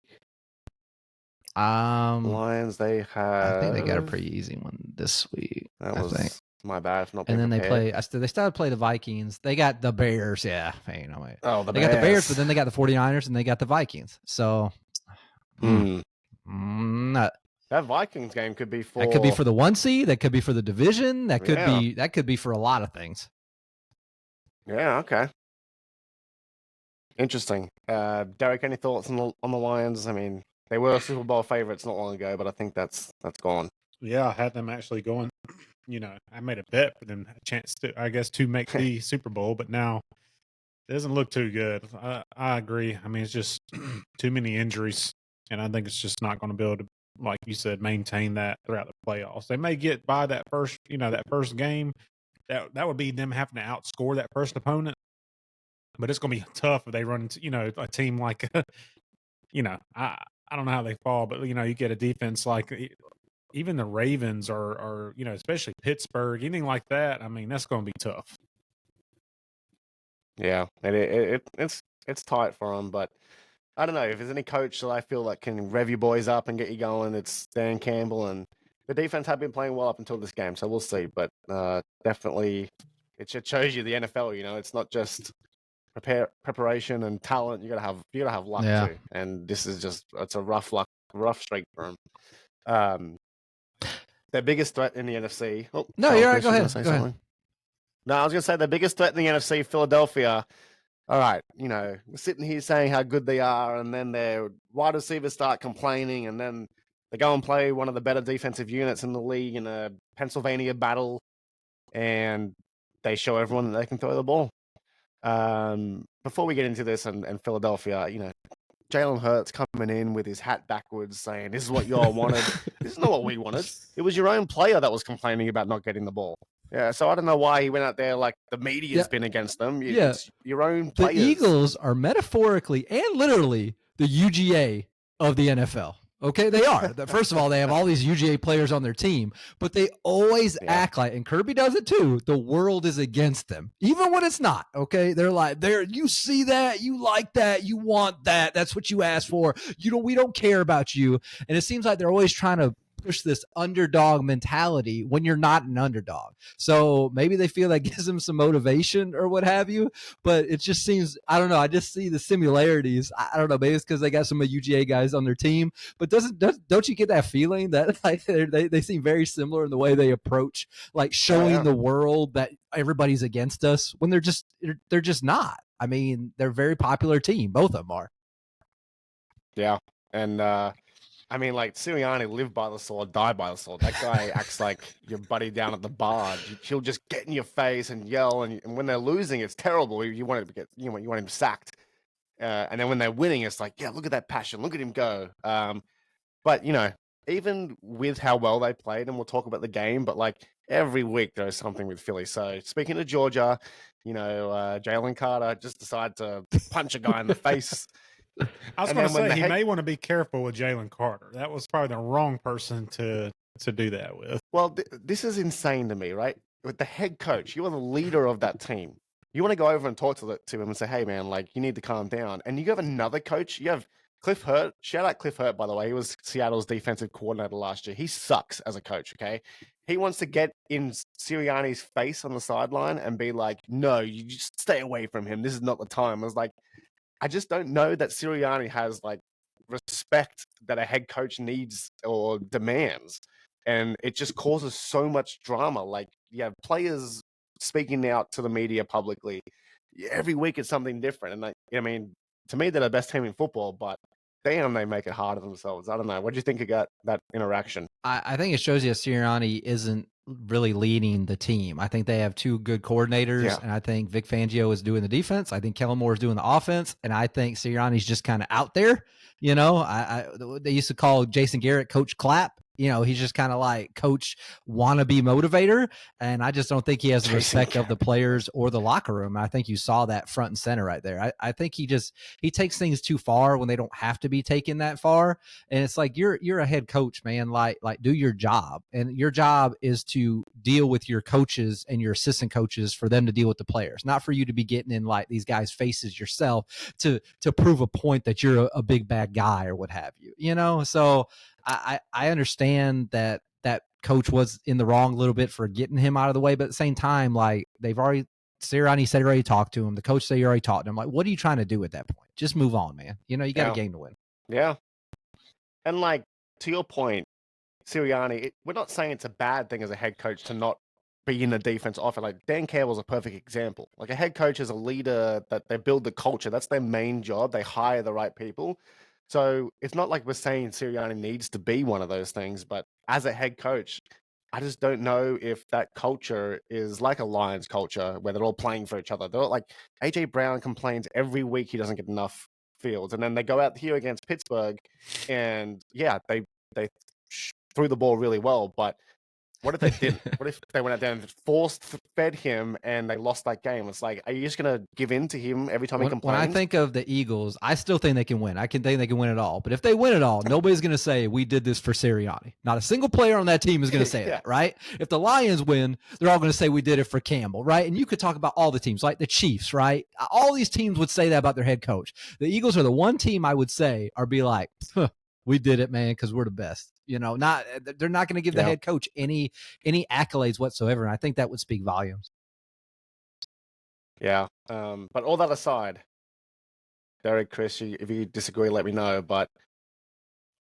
Lions. They have. I think they got a pretty easy one this week. That was My bad for not And being then prepared. they started to play the Vikings. They got the Bears. Yeah. Hey, Oh, they got the Bears, but then they got the 49ers and they got the Vikings. So That Vikings game could be that could be for for the 1 seed. That could be for the division. That could Yeah. be for a lot of things. Yeah, okay. Interesting. Derek, any thoughts on the Lions? I mean, they were Super Bowl favorites not long ago, but I think that's gone. Yeah, I had them actually going. I made a bet for them a chance to make the Super Bowl, but now it doesn't look too good. I agree. I mean, it's just too many injuries, and I think it's just not going to be able to, like you said, maintain that throughout the playoffs. They may get by that first game. That would be them having to outscore that first opponent, but it's going to be tough if they run into, a team like, I don't know how they fall, but you get a defense like even the Ravens or especially Pittsburgh, anything like that. I mean, that's going to be tough. Yeah, and it's tight for them, but I don't know if there's any coach that I feel like can rev you boys up and get you going. It's Dan Campbell, and the defense have been playing well up until this game, so we'll see. But definitely, it shows you the NFL. It's not just preparation and talent. You gotta have luck too, and this is it's a rough streak for them. Their biggest threat in the NFC. Oh, no, Charles, you're right. Go ahead. Go ahead. No, I was gonna say the biggest threat in the NFC, Philadelphia. All right, we're sitting here saying how good they are, and then their wide receivers start complaining, and then they go and play one of the better defensive units in the league in a Pennsylvania battle, and they show everyone that they can throw the ball. Before we get into this and Philadelphia, Jalen Hurts coming in with his hat backwards saying, "This is what y'all wanted." This is not what we wanted. It was your own player that was complaining about not getting the ball. Yeah, so I don't know why he went out there like the media's been against them. It's your own players. The Eagles are metaphorically and literally the UGA of the NFL. Okay, they are. First of all, they have all these UGA players on their team, but they always act like, and Kirby does it too, the world is against them, even when it's not. Okay, they're like, you see that, you like that, you want that, that's what you asked for. We don't care about you, and it seems like they're always trying to push this underdog mentality when you're not an underdog. So maybe they feel that gives them some motivation or what have you, but it just seems, I don't know, I just see the similarities. I don't know, maybe it's because they got some of the UGA guys on their team, but don't you get that feeling that like they seem very similar in the way they approach like showing the world that everybody's against us when they're just not. I mean, they're a very popular team. Both of them are. Yeah. And I mean, like, Sirianni lived by the sword, died by the sword. That guy acts like your buddy down at the bar. He'll just get in your face and yell, and when they're losing, it's terrible. You want him sacked. And then when they're winning, it's like, yeah, look at that passion. Look at him go. But, even with how well they played, and we'll talk about the game, but, like, every week there's something with Philly. So, speaking of Georgia, Jalen Carter just decided to punch a guy in the face. I was going to say, he may want to be careful with Jalen Carter. That was probably the wrong person to do that with. Well, this is insane to me, right? With the head coach, you are the leader of that team. You want to go over and talk to him and say, hey, man, like, you need to calm down. And you have another coach. You have Cliff Hurt. Shout out Cliff Hurt, by the way. He was Seattle's defensive coordinator last year. He sucks as a coach, okay? He wants to get in Sirianni's face on the sideline and be like, no, you just stay away from him. This is not the time. I was like, I just don't know that Sirianni has like respect that a head coach needs or demands. And it just causes so much drama. Like, players speaking out to the media publicly. Every week it's something different. And I mean, to me, they're the best team in football, but damn, they make it hard on themselves. I don't know. What do you think of that interaction? I think it shows you Sirianni isn't really leading the team. I think they have two good coordinators, and I think Vic Fangio is doing the defense. I think Kellen Moore is doing the offense, and I think Sirianni's just kind of out there. They used to call Jason Garrett Coach Clap. He's just kind of like coach wannabe motivator. And I just don't think he has the respect of the players or the locker room. I think you saw that front and center right there. I think he takes things too far when they don't have to be taken that far. And it's like, you're a head coach, man, like do your job. And your job is to deal with your coaches and your assistant coaches for them to deal with the players, not for you to be getting in like these guys' faces yourself to prove a point that you're a big bad guy or what have you, So I understand that coach was in the wrong a little bit for getting him out of the way. But at the same time, like Sirianni said he already talked to him. The coach said he already talked to him. Like, what are you trying to do at that point? Just move on, man. You know, you got a game to win. Yeah. And like, to your point, Sirianni, we're not saying it's a bad thing as a head coach to not be in the defense offer. Like Dan Campbell's a perfect example. Like a head coach is a leader that they build the culture. That's their main job. They hire the right people. So it's not like we're saying Sirianni needs to be one of those things, but as a head coach, I just don't know if that culture is like a Lions culture where they're all playing for each other. They're like AJ Brown complains every week he doesn't get enough fields, and then they go out here against Pittsburgh, and yeah, they threw the ball really well, but what if they didn't? What if they went out there and force-fed him and they lost that game? It's like, are you just going to give in to him every time he complains? When I think of the Eagles, I still think they can win. I can think they can win it all. But if they win it all, nobody's going to say, we did this for Sirianni. Not a single player on that team is going to say that, right? If the Lions win, they're all going to say we did it for Campbell, right? And you could talk about all the teams, like the Chiefs, right? All these teams would say that about their head coach. The Eagles are the one team I would say or be like, we did it, man, because we're the best. You know, they're not going to give the head coach any accolades whatsoever, and I think that would speak volumes. Yeah, but all that aside, Derek, Chris, if you disagree, let me know. But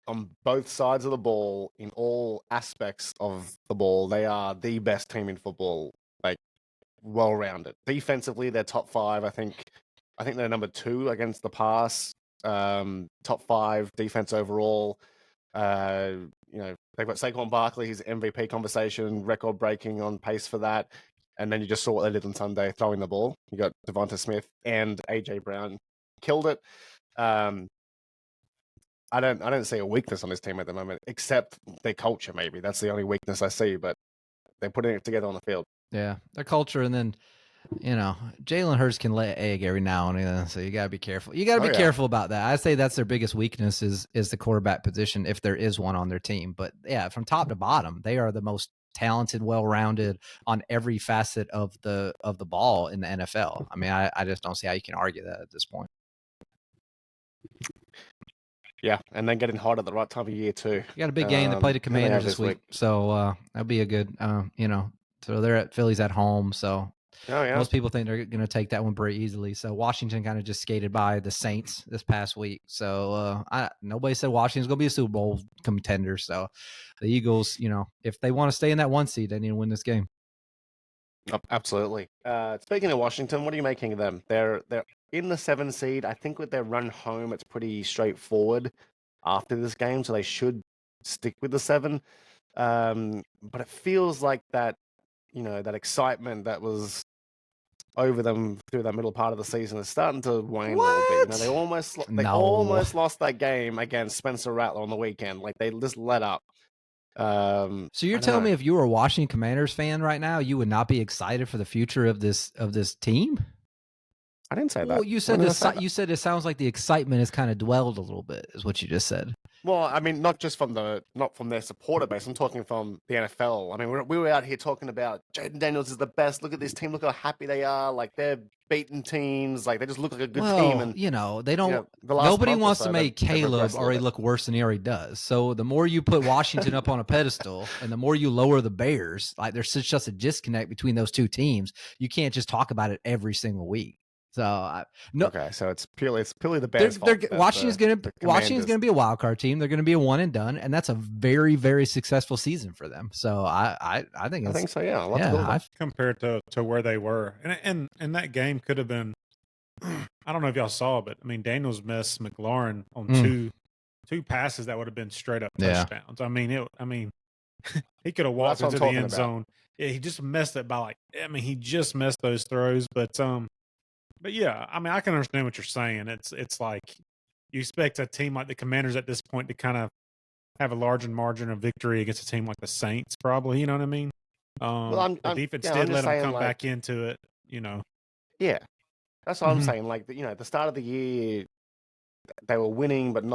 on both sides of the ball, in all aspects of the ball, they are the best team in football. Like well-rounded. Defensively, they're top 5. I think they're number 2 against the pass. Top 5 defense overall. You know, they've got Saquon Barkley, his MVP conversation, record breaking on pace for that. And then you just saw what they did on Sunday, throwing the ball. You got Devonta Smith and AJ Brown killed it. I don't see a weakness on this team at the moment, except their culture. Maybe that's the only weakness I see. But they're putting it together on the field. Yeah, their culture, and then you know, Jalen Hurts can lay an egg every now and then, so you got to be careful. You got to be careful about that. I say that's their biggest weakness is the quarterback position, if there is one on their team. But yeah, from top to bottom, they are the most talented, well-rounded on every facet of the ball in the NFL. I mean, I just don't see how you can argue that at this point. Yeah, and then getting hot at the right time of year too. You got a big game. They play the Commanders this week, so that'll be a good. You know, so they're at Philly's at home, so. Most people think they're going to take that one pretty easily. So Washington kind of just skated by the Saints this past week. So nobody said Washington's going to be a Super Bowl contender. So the Eagles, you know, if they want to stay in that 1 seed, they need to win this game. Oh, absolutely. Speaking of Washington, what are you making of them? They're in the 7 seed. I think with their run home, it's pretty straightforward after this game, so they should stick with the 7. But it feels like that, you know, that excitement that was over them through that middle part of the season is starting to wane a little bit. You know, they almost lost that game against Spencer Rattler on the weekend. Like they just let up. So you're telling me if you were a Washington Commanders fan right now, you would not be excited for the future of this team? I didn't say that. Well, you said you said it sounds like the excitement has kind of dwelled a little bit, is what you just said. Well, I mean, not from their supporter base. I'm talking from the NFL. I mean, we were out here talking about Jaden Daniels is the best. Look at this team. Look how happy they are. Like they're beating teams. Like they just look like a good team. And you know, they don't. Nobody wants to make Caleb already look worse than he already does. So the more you put Washington up on a pedestal, and the more you lower the Bears, like there's just a disconnect between those two teams. You can't just talk about it every single week. So okay, so it's purely the Bears' fault. Washington's going to be a wild card team. They're going to be a one and done, and that's a very, very successful season for them. So I think so. Yeah, compared to where they were, and that game could have been. I don't know if y'all saw, but I mean, Daniels missed McLaurin on two passes that would have been straight up touchdowns. I mean, he could have walked into the end zone. Yeah, he just missed it by he just missed those throws, But yeah, I mean, I can understand what you're saying. It's like you expect a team like the Commanders at this point to kind of have a larger margin of victory against a team like the Saints, probably. You know what I mean? The defense did let them come back into it. You know? Yeah, that's what I'm saying. Like, you know, at the start of the year, they were winning, but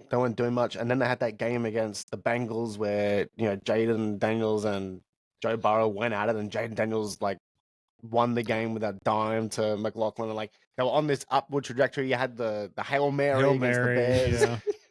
they weren't doing much. And then they had that game against the Bengals where Jaden Daniels and Joe Burrow went at it, and Jaden Daniels won the game with that dime to McLaughlin, and they were on this upward trajectory. You had the Hail Mary against the Bears.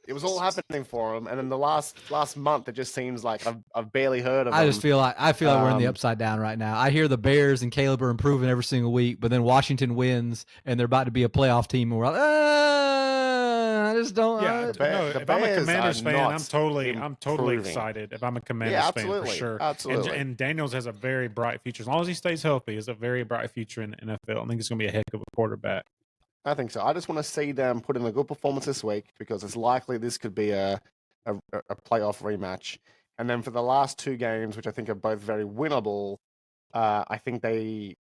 It was all happening for him, and then the last month, it just seems like I've barely heard of him. I just feel like we're in the upside down right now. I hear the Bears and Caleb are improving every single week, but then Washington wins and they're about to be a playoff team, and we're like, I just don't. Yeah, the if I'm a Bears Commanders are fan, not I'm totally improving. excited. If I'm a Commanders fan, for sure. Absolutely. And Daniels has a very bright future. As long as he stays healthy, has a very bright future in the NFL. I think he's going to be a heck of a quarterback. I think so. I just want to see them put in a good performance this week because it's likely this could be a playoff rematch. And then for the last two games, which I think are both very winnable, I think they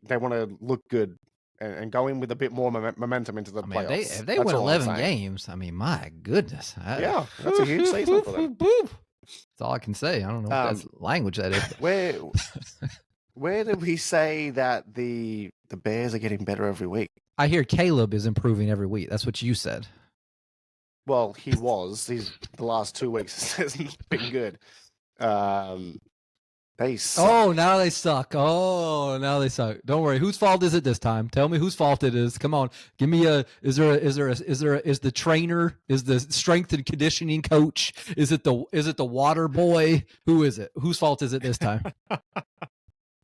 want to look good and go in with a bit more momentum into the playoffs. If they win 11 games, I mean, my goodness. Yeah, that's a huge season for them. That's all I can say. I don't know what that's language that is. Where did we say that the Bears are getting better every week? I hear Caleb is improving every week. That's what you said. Well, he was. The last 2 weeks hasn't been good. They suck. Oh, now they suck. Don't worry. Whose fault is it this time? Tell me whose fault it is. Come on. Give me is the trainer, is the strength and conditioning coach? Is it the water boy? Who is it? Whose fault is it this time?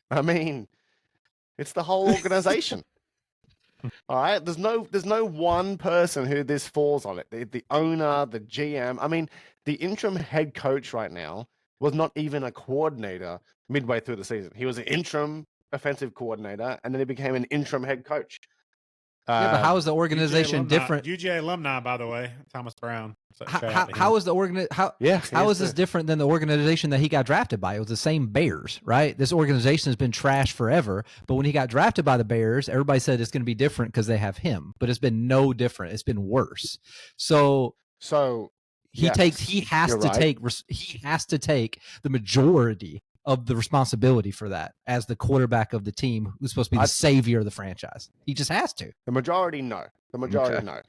I mean, it's the whole organization. All right, there's no one person who this falls on it. The owner, the GM. I mean, the interim head coach right now was not even a coordinator midway through the season. He was an interim offensive coordinator, and then he became an interim head coach. But how is the organization different? UGA alumni, by the way, Thomas Brown. How is the how is this different than the organization that he got drafted by? It was the same Bears, right? This organization has been trashed forever, but when he got drafted by the Bears, everybody said it's going to be different because they have him, but it's been no different. It's been worse. So he has to take the majority of the responsibility for that as the quarterback of the team who's supposed to be the savior of the franchise. He just has to. The majority, no. No.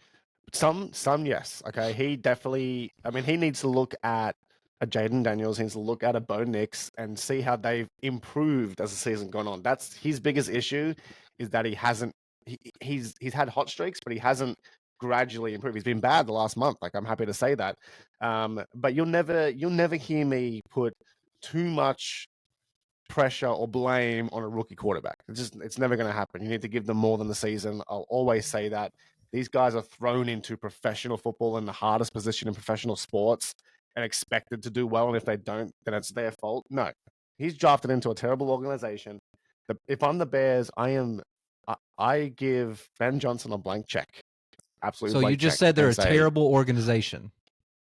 Some, yes. Okay. He definitely, I mean, he needs to look at a Jaden Daniels, he needs to look at a Bo Nix and see how they've improved as the season gone on. That's his biggest issue, is that he's had hot streaks, but he hasn't gradually improved. He's been bad the last month. Like, I'm happy to say that. But you'll never hear me put too much pressure or blame on a rookie quarterback. It's never going to happen. You need to give them more than the season. I'll always say that. These guys are thrown into professional football in the hardest position in professional sports and expected to do well. And if they don't, then it's their fault. No, he's drafted into a terrible organization. If I'm the Bears, I give Ben Johnson a blank check. Absolutely. So you just said they're a terrible organization.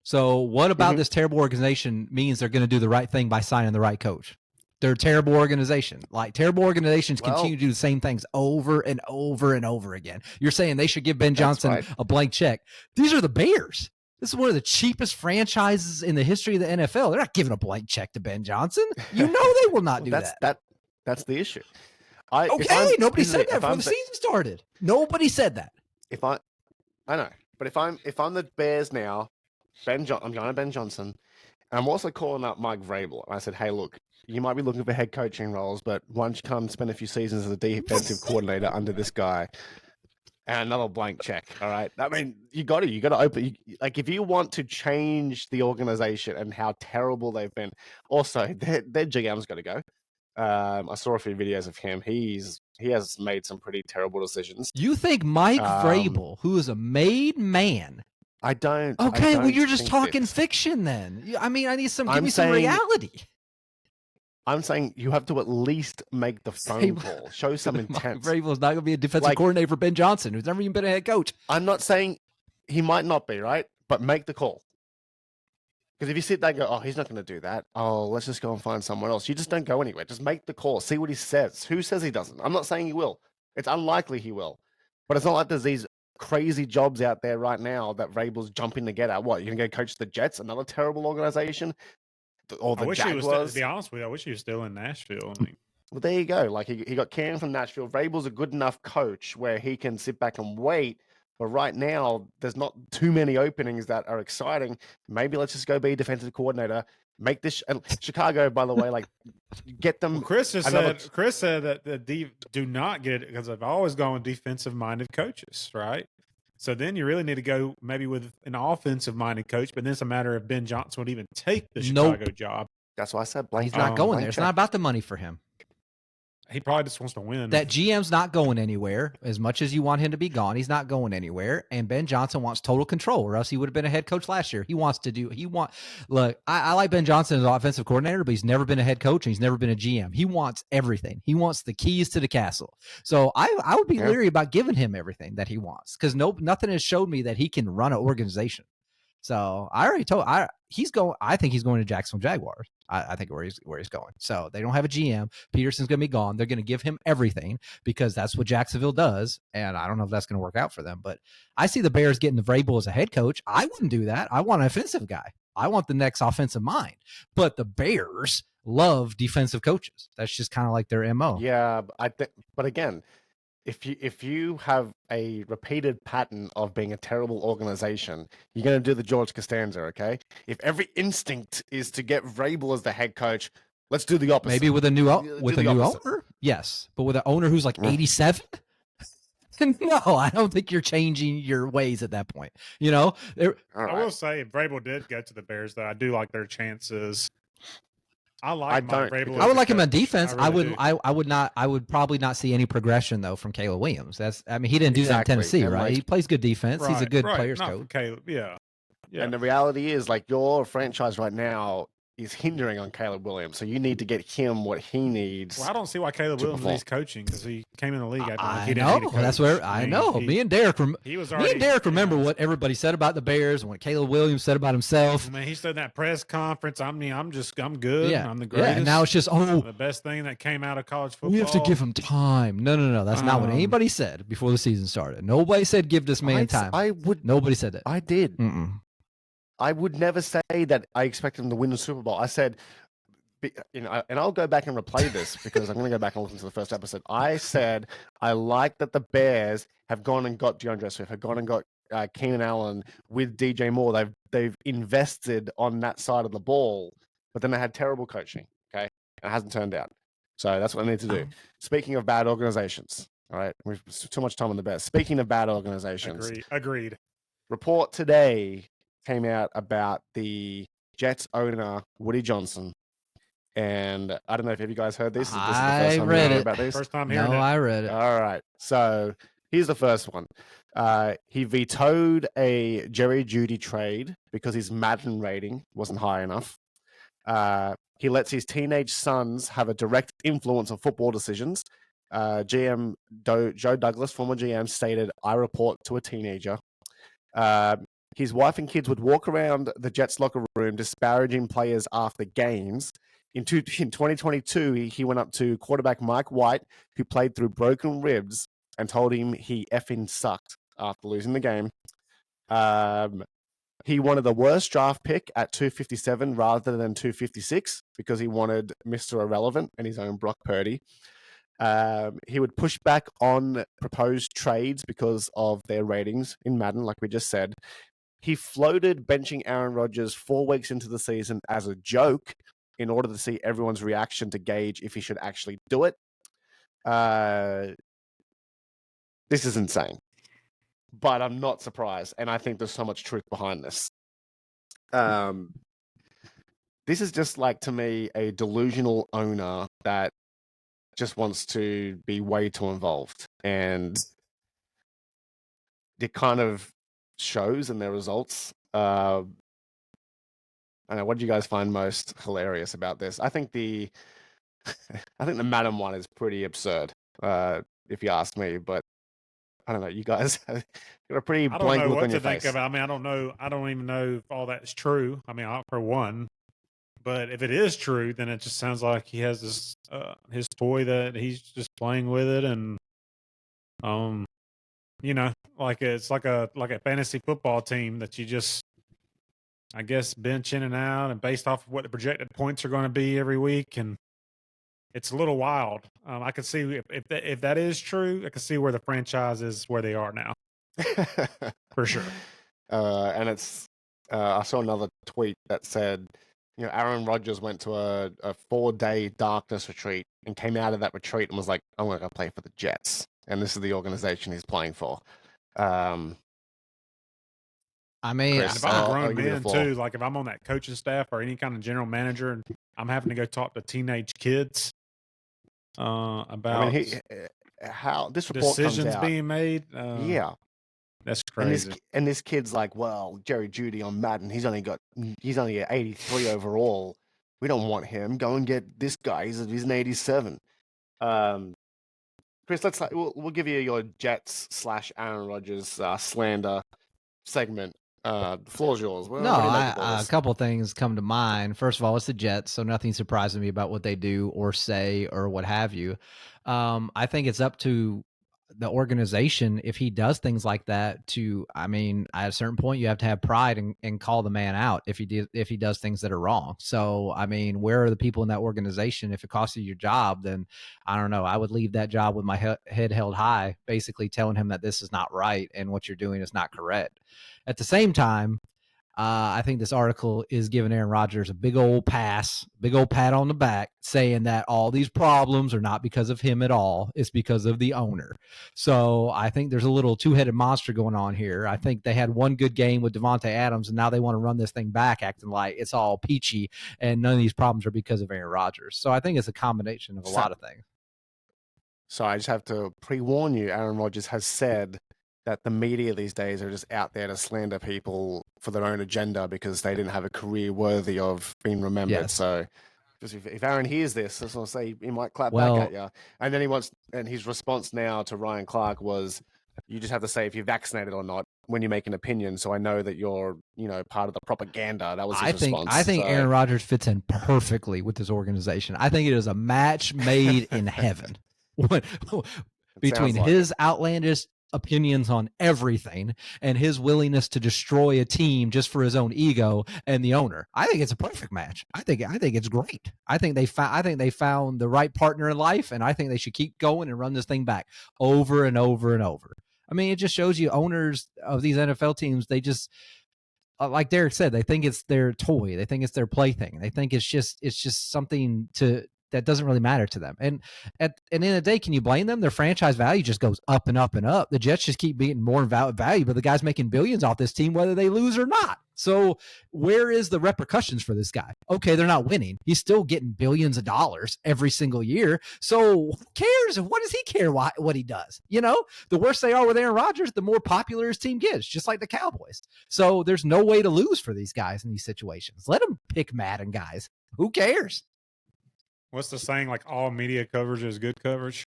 So what about this terrible organization means they're going to do the right thing by signing the right coach? They're a terrible organization. Like, terrible organizations continue to do the same things over and over and over again. You're saying they should give Ben Johnson a blank check. These are the Bears. This is one of the cheapest franchises in the history of the NFL. They're not giving a blank check to Ben Johnson. You know they will not do that. That's the issue. Nobody said that before the season started. Nobody said that. I know, but if I'm the Bears now, I'm going to Ben Johnson. And I'm also calling up Mike Vrabel. And I said, hey, look, you might be looking for head coaching roles, but why don't you come spend a few seasons as a defensive coordinator under this guy? And another blank check, all right? I mean, you got to open. Like, if you want to change the organization and how terrible they've been, also, their GM's got to go. I saw a few videos of him. He has made some pretty terrible decisions. You think Mike Vrabel, who is a made man... I don't. Okay, well, you're just talking fiction then. I mean, give me some reality. I'm saying you have to at least make the phone call, show some intent. Vrabel's not going to be a defensive coordinator for Ben Johnson, who's never even been a head coach. I'm not saying he might not be, right? But make the call. Because if you sit there and go, oh, he's not going to do that. Oh, let's just go and find someone else. You just don't go anywhere. Just make the call. See what he says. Who says he doesn't? I'm not saying he will. It's unlikely he will. But it's not like there's these crazy jobs out there right now that Vrabel's jumping to get at. What, you're going to go coach the Jets, another terrible organization? Or the Jaguars? To be honest with you, I wish he was still in Nashville. I mean, well, there you go. Like, he got canned from Nashville. Vrabel's a good enough coach where he can sit back and wait. But right now, there's not too many openings that are exciting. Maybe let's just go be defensive coordinator. Make this Chicago, by the way, like, get them. Well, Chris said that do not get it because I've always gone with defensive minded coaches, right? So then you really need to go maybe with an offensive-minded coach, but then it's a matter if Ben Johnson would even take the Chicago job. That's why I said blank. He's not going there. It's check. not about the money for him. He probably just wants to win. That GM's not going anywhere. As much as you want him to be gone, he's not going anywhere. And Ben Johnson wants total control, or else he would have been a head coach last year. Look, I like Ben Johnson as an offensive coordinator, but he's never been a head coach and he's never been a GM. He wants everything. He wants the keys to the castle. So I would be leery about giving him everything that he wants, because nothing has showed me that he can run an organization. So I already told I think he's going to Jacksonville Jaguars. I think where he's going. So they don't have a GM. Peterson's going to be gone. They're going to give him everything because that's what Jacksonville does. And I don't know if that's going to work out for them. But I see the Bears getting the Vrabel as a head coach. I wouldn't do that. I want an offensive guy. I want the next offensive mind. But the Bears love defensive coaches. That's just kind of like their MO. Yeah, but again, if you have a repeated pattern of being a terrible organization, you're going to do the George Costanza, okay? If every instinct is to get Vrabel as the head coach, let's do the opposite. Maybe with a new owner, yes, but with an owner who's like 87. No, I don't think you're changing your ways at that point. You know, I will say, if Vrabel did go to the Bears, though, I do like their chances. I Vrabel. I would like him on defense. Really I would probably not see any progression though from Caleb Williams. He didn't do that in Tennessee, right? He plays good defense. He's a good players coach. Caleb, yeah. And the reality is, like, your franchise right now is hindering on Caleb Williams, so you need to get him what he needs. Well, I don't see why Caleb Williams needs coaching, because he came in the league after I know. That's where I know. Me and Derek remember what everybody said about the Bears and what Caleb Williams said about himself. I mean, he said in that press conference, I'm good. Yeah. I'm the greatest. Yeah. And now it's just the best thing that came out of college football. We have to give him time. No. That's not what anybody said before the season started. Nobody said give this man time. Nobody said that. I did. Mm-mm. I would never say that I expect him to win the Super Bowl. I said, and I'll go back and replay this because I'm going to go back and listen to the first episode. I said I like that the Bears have gone and got DeAndre Swift, have gone and got Keenan Allen with DJ Moore. They've invested on that side of the ball, but then they had terrible coaching. Okay, it hasn't turned out. So that's what I need to do. Speaking of bad organizations, all right, we've too much time on the Bears. Speaking of bad organizations, Agreed. Report today came out about the Jets owner, Woody Johnson. And I don't know if you guys heard this. This is the first time read it. About this. First time hearing it. I read it. All right. So here's the first one. He vetoed a Jerry Jeudy trade because his Madden rating wasn't high enough. He lets his teenage sons have a direct influence on football decisions. GM Joe Douglas, former GM, stated, "I report to a teenager." His wife and kids would walk around the Jets locker room disparaging players after games. In 2022, he went up to quarterback Mike White, who played through broken ribs, and told him he effing sucked after losing the game. He wanted the worst draft pick at 257 rather than 256 because he wanted Mr. Irrelevant and his own Brock Purdy. He would push back on proposed trades because of their ratings in Madden, like we just said. He floated benching Aaron Rodgers 4 weeks into the season as a joke in order to see everyone's reaction to gauge if he should actually do it. This is insane, but I'm not surprised, and I think there's so much truth behind this. This is just like, to me, a delusional owner that just wants to be way too involved, and it kind of shows in their results. I don't know, what did you guys find most hilarious about this? I think the Madden one is pretty absurd, if you ask me. But I don't know, you guys got a pretty blank look on your face. Think of it. I mean, I don't know. I don't even know if all that's true. I mean, for one, but if it is true, then it just sounds like he has this his toy that he's just playing with it, and like it's like a fantasy football team that you just, I guess, bench in and out, and based off of what the projected points are going to be every week, and it's a little wild. I can see if that is true, I can see where the franchise is where they are now, for sure. And it's I saw another tweet that said, Aaron Rodgers went to a 4-day darkness retreat and came out of that retreat and was like, "I'm going to play for the Jets," and this is the organization he's playing for. I mean, Chris, And if I'm a I'll grown give you the man floor. too, like if I'm on that coaching staff or any kind of general manager, and I'm having to go talk to teenage kids about how this report comes decisions out. being made, Yeah. that's And crazy. this kid's like, well, Jerry Jeudy on Madden, he's only at 83 overall. We don't want him. Go and get this guy. He's an 87. Chris, we'll give you your Jets / Aaron Rodgers slander segment. The floor's yours. No, What do you make of all a this? couple things come to mind. First of all, it's the Jets, so nothing surprising me about what they do or say or what have you. I think it's up to the organization if he does things like that I mean, at a certain point you have to have pride and call the man out if he does things that are wrong. So I mean, where are the people in that organization? If it costs you your job, then I don't know, I would leave that job with my head held high, basically telling him that this is not right and what you're doing is not correct. At the same time, I think this article is giving Aaron Rodgers a big old pass, big old pat on the back, saying that all these problems are not because of him at all. It's because of the owner. So I think there's a little two-headed monster going on here. I think they had one good game with Devontae Adams, and now they want to run this thing back, acting like it's all peachy, and none of these problems are because of Aaron Rodgers. So I think it's a combination of a lot of things. So I just have to pre-warn you, Aaron Rodgers has said that the media these days are just out there to slander people for their own agenda because they didn't have a career worthy of being remembered. Yes. So just if Aaron hears this, that's what I'll say, he might clap Well- back at you. And then and his response now to Ryan Clark was, you just have to say if you're vaccinated or not when you make an opinion. So I know that you're, part of the propaganda. That was his response. I think So- Aaron Rodgers fits in perfectly with this organization. I think it is a match made in heaven. Between sounds like his outlandish opinions on everything and his willingness to destroy a team just for his own ego and the owner. I think it's a perfect match. I think it's great. I think they found the right partner in life, and I think they should keep going and run this thing back over and over and over. I mean, it just shows you owners of these NFL teams, they just like Derek said, they think it's their toy. They think it's their plaything. They think it's just something that doesn't really matter to them. And at the end of the day, can you blame them? Their franchise value just goes up and up and up. The Jets just keep being more value, but the guy's making billions off this team, whether they lose or not. So where is the repercussions for this guy? Okay, they're not winning. He's still getting billions of dollars every single year. So who cares? What does he care what he does? The worse they are with Aaron Rodgers, the more popular his team gets, just like the Cowboys. So there's no way to lose for these guys in these situations. Let them pick Madden guys. Who cares? What's the saying? Like all media coverage is good coverage.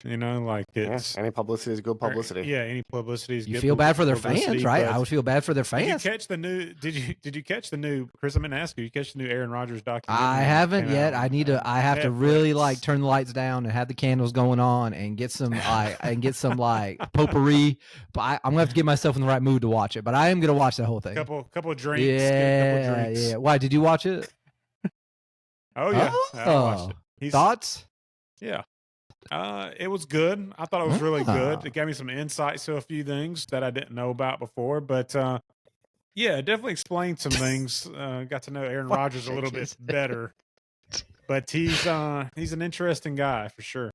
Like it's any publicity is good publicity. Yeah, any publicity is good. You feel bad for their publicity, fans, right? but I would feel bad for their fans. Did you catch the new? Did you catch the new? Chris, I'm going to ask you. You catch the new Aaron Rodgers documentary? I haven't Came yet. out I have to Netflix. really turn the lights down and have the candles going on and get some potpourri. But I'm gonna have to get myself in the right mood to watch it. But I am gonna watch the whole thing. Couple of drinks. Get a couple drinks. Yeah. Why did you watch it? Oh yeah, I watched it. Thoughts? Yeah. It was good. I thought it was really good. Ah. It gave me some insights to a few things that I didn't know about before. But yeah, it definitely explained some things. Got to know Aaron Rodgers a little bit better. But he's an interesting guy for sure.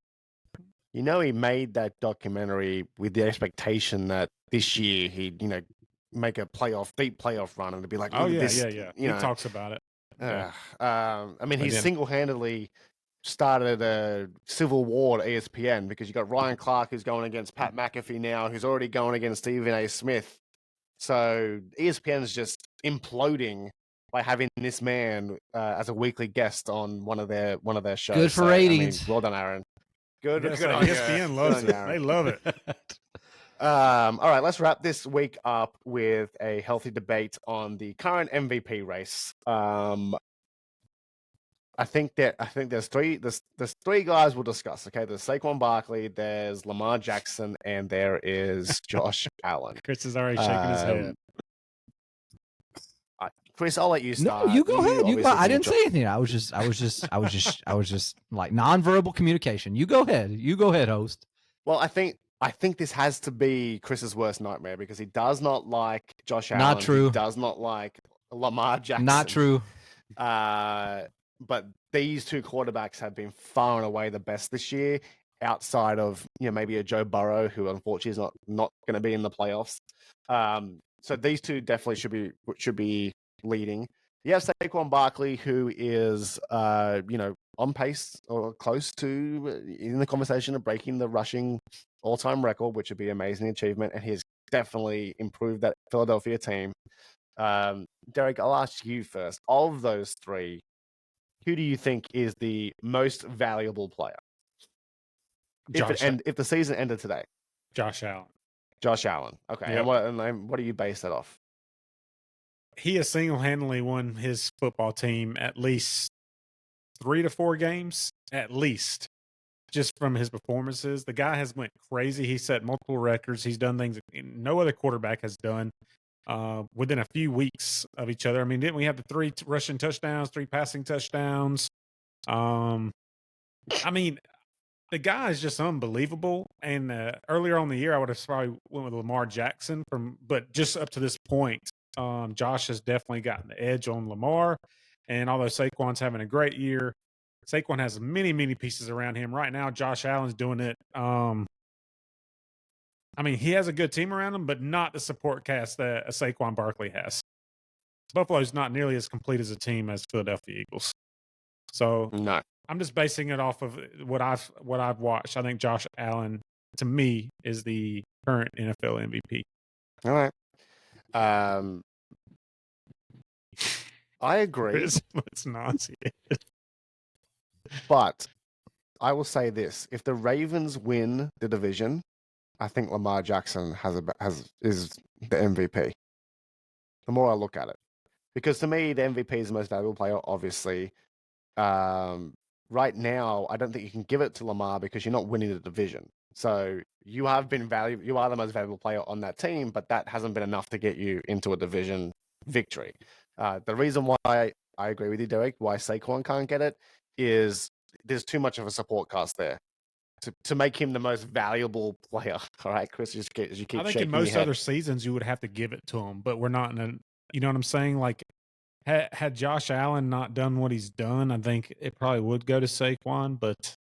He made that documentary with the expectation that this year he'd, make a deep playoff run and it'd be like, Oh look yeah, at this, yeah. He talks about it. Yeah. I mean, he single-handedly started a civil war at ESPN because you got Ryan Clark who's going against Pat McAfee now, who's already going against Stephen A. Smith. So ESPN's just imploding by having this man as a weekly guest on one of their shows. Good for ratings. I mean, well done, Aaron. Good. Yes, good on you. ESPN loves it. They love it. All right, let's wrap this week up with a healthy debate on the current MVP race. I think there's three guys we'll discuss. Okay, there's Saquon Barkley, there's Lamar Jackson, and there is Josh Allen. Chris is already shaking his head. Chris, I'll let you start. No, you go ahead. You go. I didn't Josh. say anything. I was just like nonverbal communication. You go ahead. You go ahead, host. Well, I think this has to be Chris's worst nightmare because he does not like Josh Allen. Not true. He does not like Lamar Jackson. Not true. But these two quarterbacks have been far and away the best this year, outside of maybe a Joe Burrow, who unfortunately is not going to be in the playoffs. So these two definitely should be leading. You have Saquon Barkley, who is on pace or close to in the conversation of breaking the rushing all-time record, which would be an amazing achievement, and he's definitely improved that Philadelphia team. Derek, I'll ask you first. Of those three, who do you think is the most valuable player? If the season ended today? Josh Allen. Josh Allen. Okay. Yep. And what do you base that off? He has single-handedly won his football team at least 3 to 4 games, at least, just from his performances. The guy has went crazy. He set multiple records. He's done things no other quarterback has done within a few weeks of each other. I mean, didn't we have the 3 rushing touchdowns, 3 passing touchdowns? I mean, the guy is just unbelievable. And earlier on in the year, I would have probably went with Lamar Jackson but just up to this point, Josh has definitely gotten the edge on Lamar. And although Saquon's having a great year, Saquon has many, many pieces around him. Right now, Josh Allen's doing it. I mean, he has a good team around him, but not the support cast that a Saquon Barkley has. Buffalo's not nearly as complete as a team as Philadelphia Eagles. So no. I'm just basing it off of what I've watched. I think Josh Allen, to me, is the current NFL MVP. All right. I agree. It's nauseating. But I will say this: if the Ravens win the division, I think Lamar Jackson is the MVP. The more I look at it, because to me, the MVP is the most valuable player. Obviously, right now, I don't think you can give it to Lamar because you're not winning the division. So you have been valuable. You are the most valuable player on that team, but that hasn't been enough to get you into a division victory. The reason why I agree with you, Derek, why Saquon can't get it is there's too much of a support cast there to make him the most valuable player. All right, Chris, you keep I think shaking in most your head. other seasons you would have to give it to him, but we're not in a. You know what I'm saying? Like, had Josh Allen not done what he's done, I think it probably would go to Saquon. But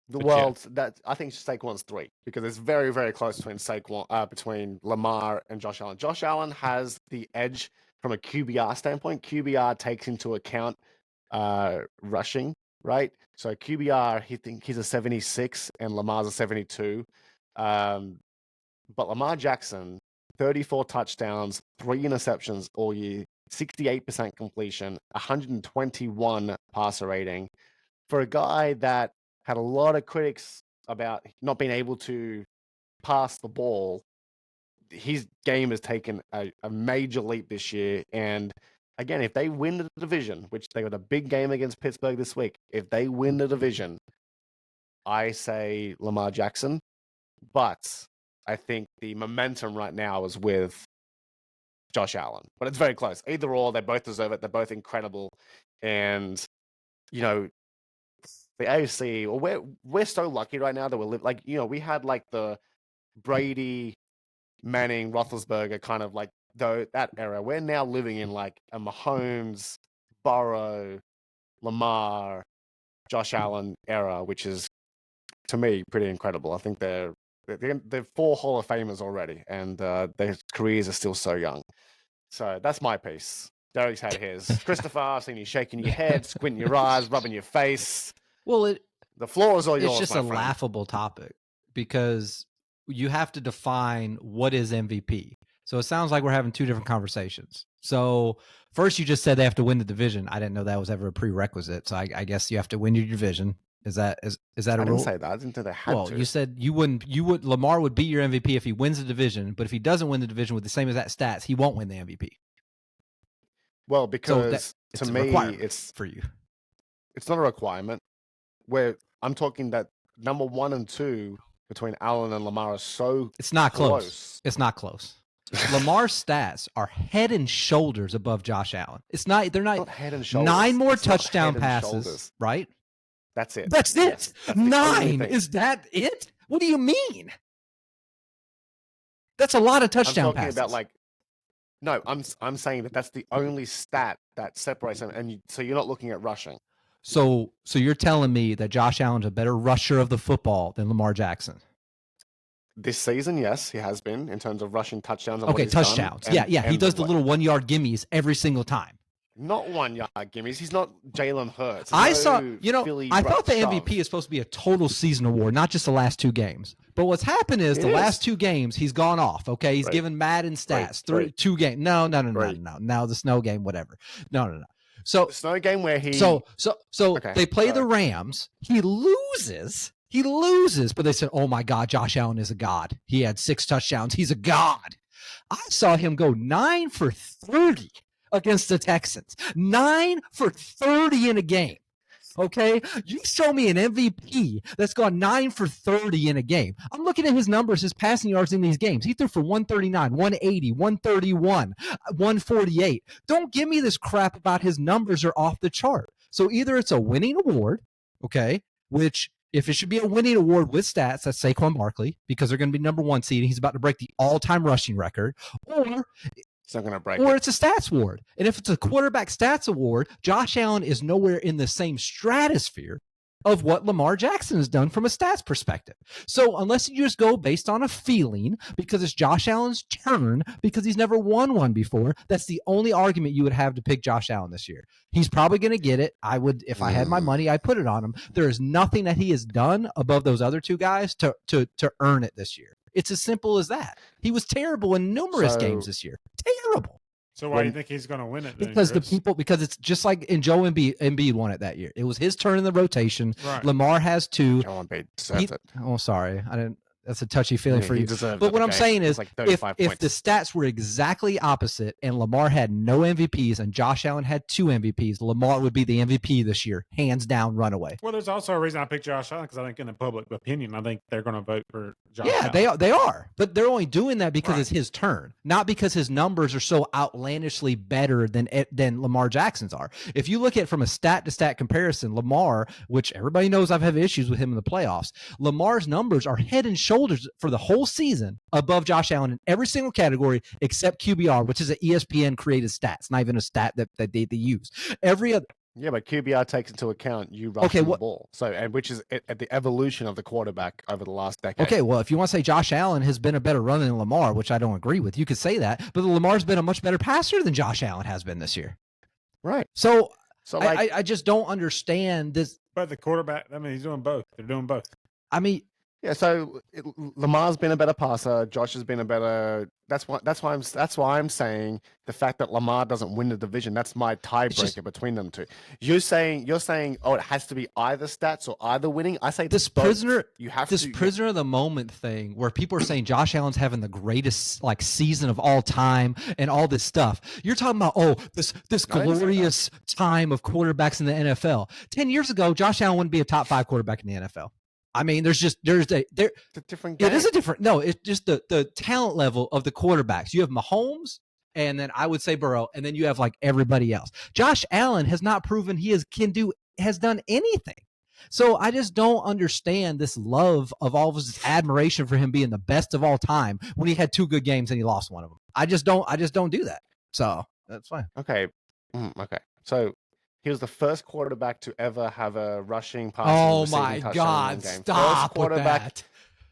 Well, that I think Saquon's 3 because it's very, very close between Lamar and Josh Allen. Josh Allen has the edge from a QBR standpoint. QBR takes into account rushing, right? So QBR, he's a 76 and Lamar's a 72. But Lamar Jackson, 34 touchdowns, 3 interceptions all year, 68% completion, 121 passer rating. For a guy that had a lot of critics about not being able to pass the ball, his game has taken a major leap this year. And again, if they win the division, which they got a big game against Pittsburgh this week, if they win the division, I say Lamar Jackson. But I think the momentum right now is with Josh Allen. But it's very close. Either or, they both deserve it. They're both incredible. And, you know, the AFC, well, we're so lucky right now that we're we had like the Brady, Manning, Roethlisberger kind of like that era. We're now living in like a Mahomes, Burrow, Lamar, Josh Allen era, which is to me pretty incredible. I think they're 4 Hall of Famers already, and their careers are still so young. So that's my piece. Derek's had his. Christopher, I've seen you shaking your head, squinting your eyes, rubbing your face. Well, the floor is all yours. It's just my a friend. laughable topic because you have to define what is MVP. So it sounds like we're having 2 different conversations. So first, you just said they have to win the division. I didn't know that was ever a prerequisite. So I guess you have to win your division. Is that a rule? I didn't say that. I didn't say they had to. Well, you said you would. Lamar would beat your MVP if he wins the division, but if he doesn't win the division with the same exact stats, he won't win the MVP. Well, because so to me, it's for you. It's not a requirement. Where I'm talking that number 1 and 2 between Allen and Lamar are so it's not close. It's not close. Lamar's stats are head and shoulders above Josh Allen. It's not. They're not head and shoulders. 9 more touchdown passes, right? That's it. That's it. Yes, that's 9. Is that it? What do you mean? That's a lot of touchdown passes. I'm talking about I'm saying that's the only stat that separates them, and so you're not looking at rushing. So you're telling me that Josh Allen's a better rusher of the football than Lamar Jackson? this season, yes, he has been in terms of rushing touchdowns. And what Okay, he's done, touchdowns. and- Yeah. He and does the little 1 yard gimmies every single time. Not 1 yard gimmies. He's not Jalen Hurts. I There's saw, no Philly I thought the shove. MVP is supposed to be a total season award, not just the last 2 games. But what's happened is the last 2 games, he's gone off. Okay. He's given Madden stats, 2 games. No. Now the snow game, whatever. No. So the snow game where he. Okay, they play the Rams. He loses, but they said, oh my God, Josh Allen is a god. He had 6 touchdowns. He's a god. I saw him go 9 for 30 against the Texans. 9 for 30 in a game. Okay, you show me an MVP that's gone 9 for 30 in a game. I'm looking at his numbers, his passing yards in these games. He threw for 139, 180, 131, 148. Don't give me this crap about his numbers are off the chart. So either it's a winning award, okay, which if it should be a winning award with stats, that's Saquon Barkley, because they're going to be number 1 seed and he's about to break the all-time rushing record, or it's not going to break. Or it's a stats award. And if it's a quarterback stats award, Josh Allen is nowhere in the same stratosphere of what Lamar Jackson has done from a stats perspective. So unless you just go based on a feeling, because it's Josh Allen's turn, because he's never won one before, that's the only argument you would have to pick Josh Allen this year. He's probably going to get it. I would, if I had my money, I'd put it on him. There is nothing that he has done above those other 2 guys to earn it this year. It's as simple as that. He was terrible in numerous games this year. Terrible. So why do you think he's going to win it then, Because Chris? because it's just like in Joe Embiid won it that year. It was his turn in the rotation. Right. Lamar has 2. Joe Embiid deserves it. Oh, sorry. I didn't. That's a touchy feeling for he you. deserves But it, what I'm okay? saying is, It's like if 35 the points. stats were exactly opposite and Lamar had no MVPs and Josh Allen had 2 MVPs, Lamar would be the MVP this year, hands down, runaway. Well, there's also a reason I picked Josh Allen, because I think in the public opinion, I think they're going to vote for Josh Allen. Yeah, they are. But they're only doing that because it's his turn, not because his numbers are so outlandishly better than Lamar Jackson's are. If you look at it from a stat-to-stat comparison, Lamar, which everybody knows I've had issues with him in the playoffs, Lamar's numbers are head and shoulders for the whole season above Josh Allen in every single category except QBR, which is an ESPN created stat. It's not even a stat that they use. Every other. Yeah, but QBR takes into account you rushing the ball. So, and which is at the evolution of the quarterback over the last decade. Okay, well, if you want to say Josh Allen has been a better runner than Lamar, which I don't agree with, you could say that. But Lamar's been a much better passer than Josh Allen has been this year. Right. So like, I just don't understand this. But the quarterback, I mean, he's doing both. They're doing both. I mean, yeah. So Lamar's been a better passer. Josh has been a better. That's why I'm saying the fact that Lamar doesn't win the division. That's my tiebreaker between them 2. You're saying, oh, it has to be either stats or either winning. I say this both. prisoner. You have this prisoner of the moment thing where people are saying Josh Allen's having the greatest season of all time and all this stuff. You're talking about this glorious time of quarterbacks in the NFL. 10 years ago, Josh Allen wouldn't be a top 5 quarterback in the NFL. I mean, there's a different game. It is a different. No, it's just the talent level of the quarterbacks. You have Mahomes, and then I would say Burrow, and then you have everybody else. Josh Allen has not proven he has done anything. So I just don't understand this love of all of this admiration for him being the best of all time when he had 2 good games and he lost one of them. I just don't do that. So that's fine. Okay. Okay. So he was the first quarterback to ever have a rushing, passing, receiving touchdown in one game. Stop with that.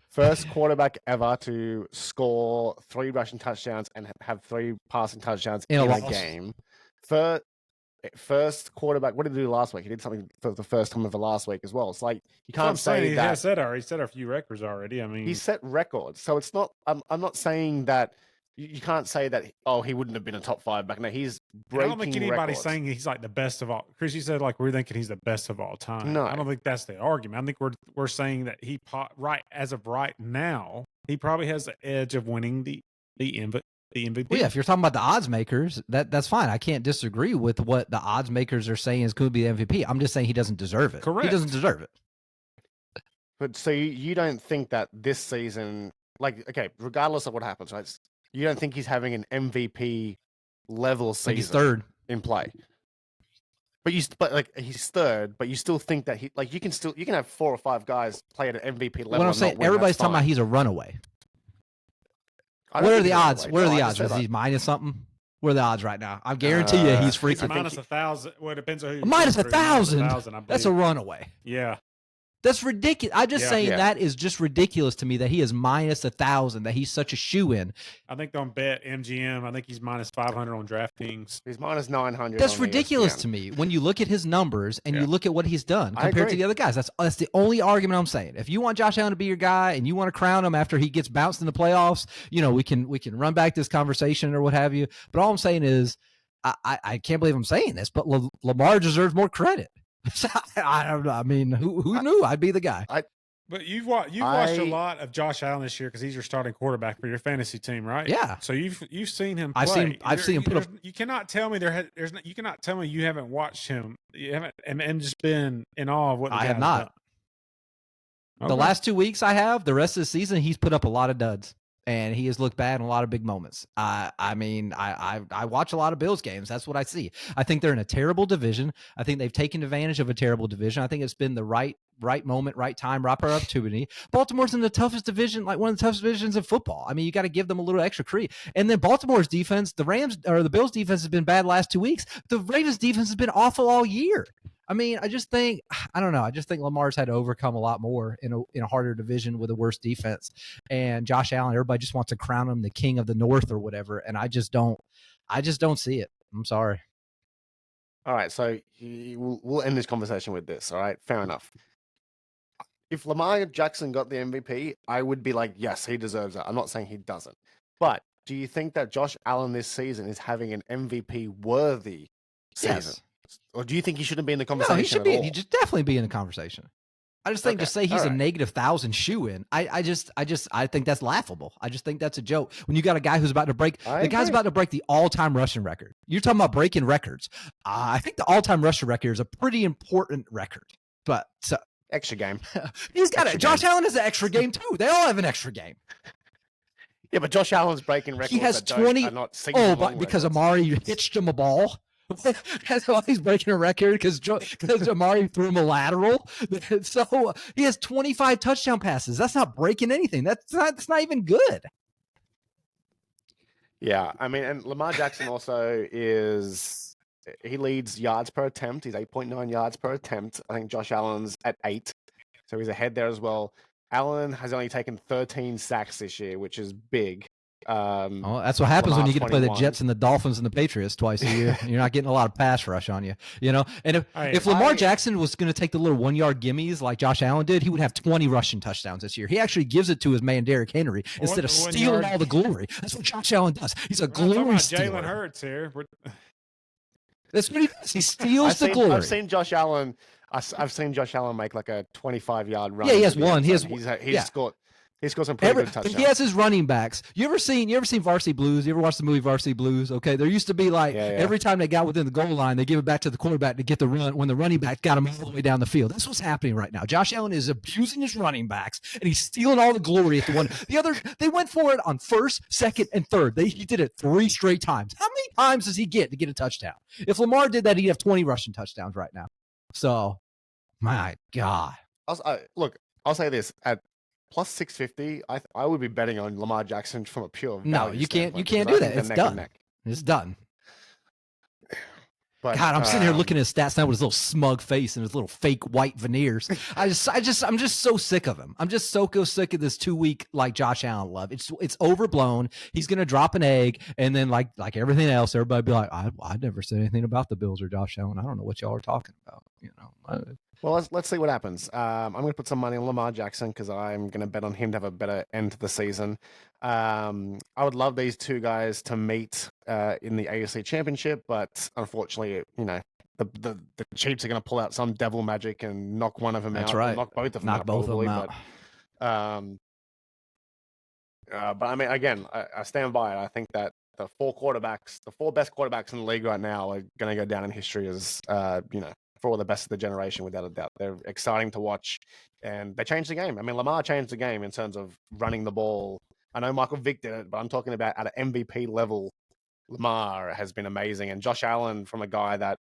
First quarterback ever to score 3 rushing touchdowns and have 3 passing touchdowns in a game. First quarterback. What did he do last week? He did something for the first time ever last week as well. It's like you can't say that. He set a few records already. I mean, he set records. So it's not. I'm not saying that. You can't say that, he wouldn't have been a top 5 back. No, he's breaking I don't think anybody's records. saying he's the best of all. Chris, you said we're thinking he's the best of all time. No. I don't think that's the argument. I think we're saying that as of right now, he probably has the edge of winning the MVP. Well, yeah, if you're talking about the odds makers, that's fine. I can't disagree with what the odds makers are saying is could be the MVP. I'm just saying he doesn't deserve it. Correct. He doesn't deserve it. But so you don't think that this season, regardless of what happens, right? You don't think he's having an MVP level season? He's third in play. But he's third. But you still think that you can have 4 or 5 guys play at an MVP level. What I'm saying, everybody's talking about he's a runaway. What are the odds? What are the odds? Is he minus something? What are the odds right now? I guarantee you he's freaking minus 1,000. Well, it depends on who. Minus 1,000. That's a runaway. Yeah. That's ridiculous. I'm just saying Yeah. that is just ridiculous to me that he is minus 1,000, that he's such a shoe-in. I think on Bet MGM, I think he's minus 500 on DraftKings. He's minus 900. That's on ridiculous ESPN. to me when you look at his numbers and you Yeah. look at what he's done I compared to agree. the other guys. That's the only argument I'm saying. If you want Josh Allen to be your guy and you want to crown him after he gets bounced in the playoffs, we can run back this conversation or what have you. But all I'm saying is, I can't believe I'm saying this, but Lamar deserves more credit. I don't know. I mean, who knew I'd be the guy? But you've watched a lot of Josh Allen this year because he's your starting quarterback for your fantasy team, right? Yeah. So you've seen him play. I've seen him put up. You cannot tell me you cannot tell me you haven't watched him. You haven't and just been in awe of what the I guy's have not. done. Okay. The last 2 weeks I have. The rest of the season, he's put up a lot of duds. And he has looked bad in a lot of big moments. I mean, I watch a lot of Bills games. That's what I see. I think they're in a terrible division. I think they've taken advantage of a terrible division. I think it's been the right moment, right time, right opportunity. Baltimore's in the toughest division, like one of the toughest divisions in football. I mean, you got to give them a little extra credit. And then Baltimore's defense, the Bills' defense has been bad last 2 weeks. The Ravens' defense has been awful all year. I mean, I don't know. I just think Lamar's had to overcome a lot more in a harder division with a worse defense. And Josh Allen, everybody just wants to crown him the king of the North or whatever. And I just don't see it. I'm sorry. All right, so we'll end this conversation with this. All right, fair enough. If Lamar Jackson got the MVP, I would be like, yes, he deserves it. I'm not saying he doesn't. But do you think that Josh Allen this season is having an MVP-worthy season? Yes. Or do you think he shouldn't be in the conversation? No, he should be. He should definitely be in the conversation. I just think to say he's a negative 1,000 shoe in. I think that's laughable. I just think that's a joke. When you got a guy who's about to break guy's about to break the all-time rushing record. You're talking about breaking records. I think the all-time rushing record is a pretty important record. But so extra game. He's got it. Josh Allen has an extra game too. They all have an extra game. Yeah, but Josh Allen's breaking records. He has that 20. But because Amari hitched him a ball. That's why he's breaking a record because Amari threw him a lateral. So he has 25 touchdown passes. That's not breaking anything. That's not even good. Yeah, I mean, and Lamar Jackson also he leads yards per attempt. He's 8.9 yards per attempt. I think Josh Allen's at 8, so he's ahead there as well. Allen has only taken 13 sacks this year, which is big. That's what happens when you get to play the Jets and the Dolphins and the Patriots twice a year. You're not getting a lot of pass rush on you, And if Lamar Jackson was going to take the little 1-yard gimmies like Josh Allen did, he would have 20 rushing touchdowns this year. He actually gives it to his man Derrick Henry instead of stealing all the glory. That's what Josh Allen does. He's a glory stealer. Jalen Hurts here. That's what he does. He steals the glory. I've seen Josh Allen. I've seen Josh Allen make like a 25-yard run. Yeah, he has one. He's scored. He scored some pretty good touchdowns. He has his running backs. You ever seen Varsity Blues? You ever watched the movie Varsity Blues? Okay, there used to be every time they got within the goal line, they give it back to the quarterback to get the run when the running back got him all the way down the field. That's what's happening right now. Josh Allen is abusing his running backs, and he's stealing all the glory at the one. They went for it on first, second, and third. He did it 3 straight times. How many times does he get to get a touchdown? If Lamar did that, he'd have 20 rushing touchdowns right now. So, my God. Look, I'll say this. At plus 650, I would be betting on Lamar Jackson from a pure value. No, you can't standpoint, do that. It's done. It's done. But, God, I'm sitting here looking at his stats now with his little smug face and his little fake white veneers. I'm just so sick of him. I'm just so sick of this 2-week Josh Allen love. It's overblown. He's gonna drop an egg, and then like everything else, everybody be like, I never said anything about the Bills or Josh Allen. I don't know what y'all are talking about. Well, let's see what happens. I'm going to put some money on Lamar Jackson because I'm going to bet on him to have a better end to the season. I would love these two guys to meet in the AFC Championship, but unfortunately, the Chiefs are going to pull out some devil magic and knock one of them out. That's right. Knock both of them knock out. Both probably, of them out. But I mean, again, I stand by it. I think that the 4 best quarterbacks in the league right now are going to go down in history as, for the best of the generation, without a doubt. They're exciting to watch, and they changed the game. I mean, Lamar changed the game in terms of running the ball. I know Michael Vick did it, but I'm talking about at an MVP level, Lamar has been amazing. And Josh Allen, from a guy that,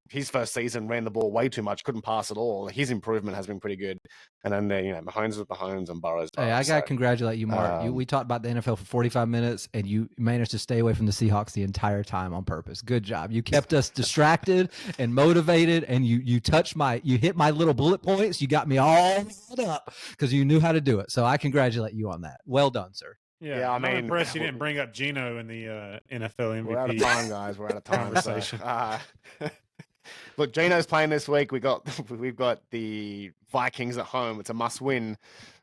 his first season ran the ball way too much, couldn't pass at all. His improvement has been pretty good. And then, Mahomes is Mahomes and Burrows. Hey, I gotta congratulate you, Mark. We talked about the NFL for 45 minutes, and you managed to stay away from the Seahawks the entire time on purpose. Good job. You kept us distracted and motivated, and you hit my little bullet points. You got me all up because you knew how to do it. So I congratulate you on that. Well done, sir. Yeah, I'm impressed you didn't bring up Geno in the NFL MVP. We're out of time, guys. We're out of time. Conversation. Look, Geno's playing this week. We've got the Vikings at home. It's a must-win.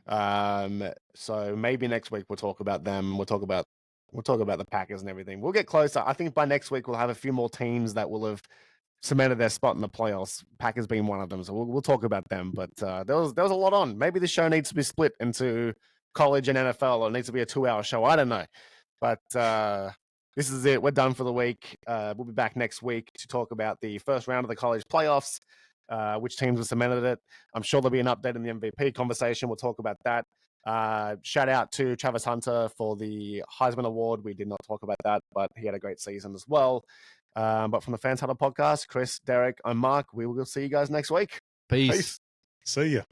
So maybe next week we'll talk about them. We'll talk about the Packers and everything. We'll get closer. I think by next week we'll have a few more teams that will have cemented their spot in the playoffs. Packers being one of them. So we'll talk about them. But there was a lot on. Maybe the show needs to be split into college and NFL, or it needs to be a 2-hour show. I don't know. But this is it. We're done for the week. We'll be back next week to talk about the first round of the college playoffs, which teams have cemented it. I'm sure there'll be an update in the MVP conversation. We'll talk about that. Shout out to Travis Hunter for the Heisman Award. We did not talk about that, but he had a great season as well. But from the Fans Huddle podcast, Chris, Derek, I'm Mark. We will see you guys next week. Peace. See ya.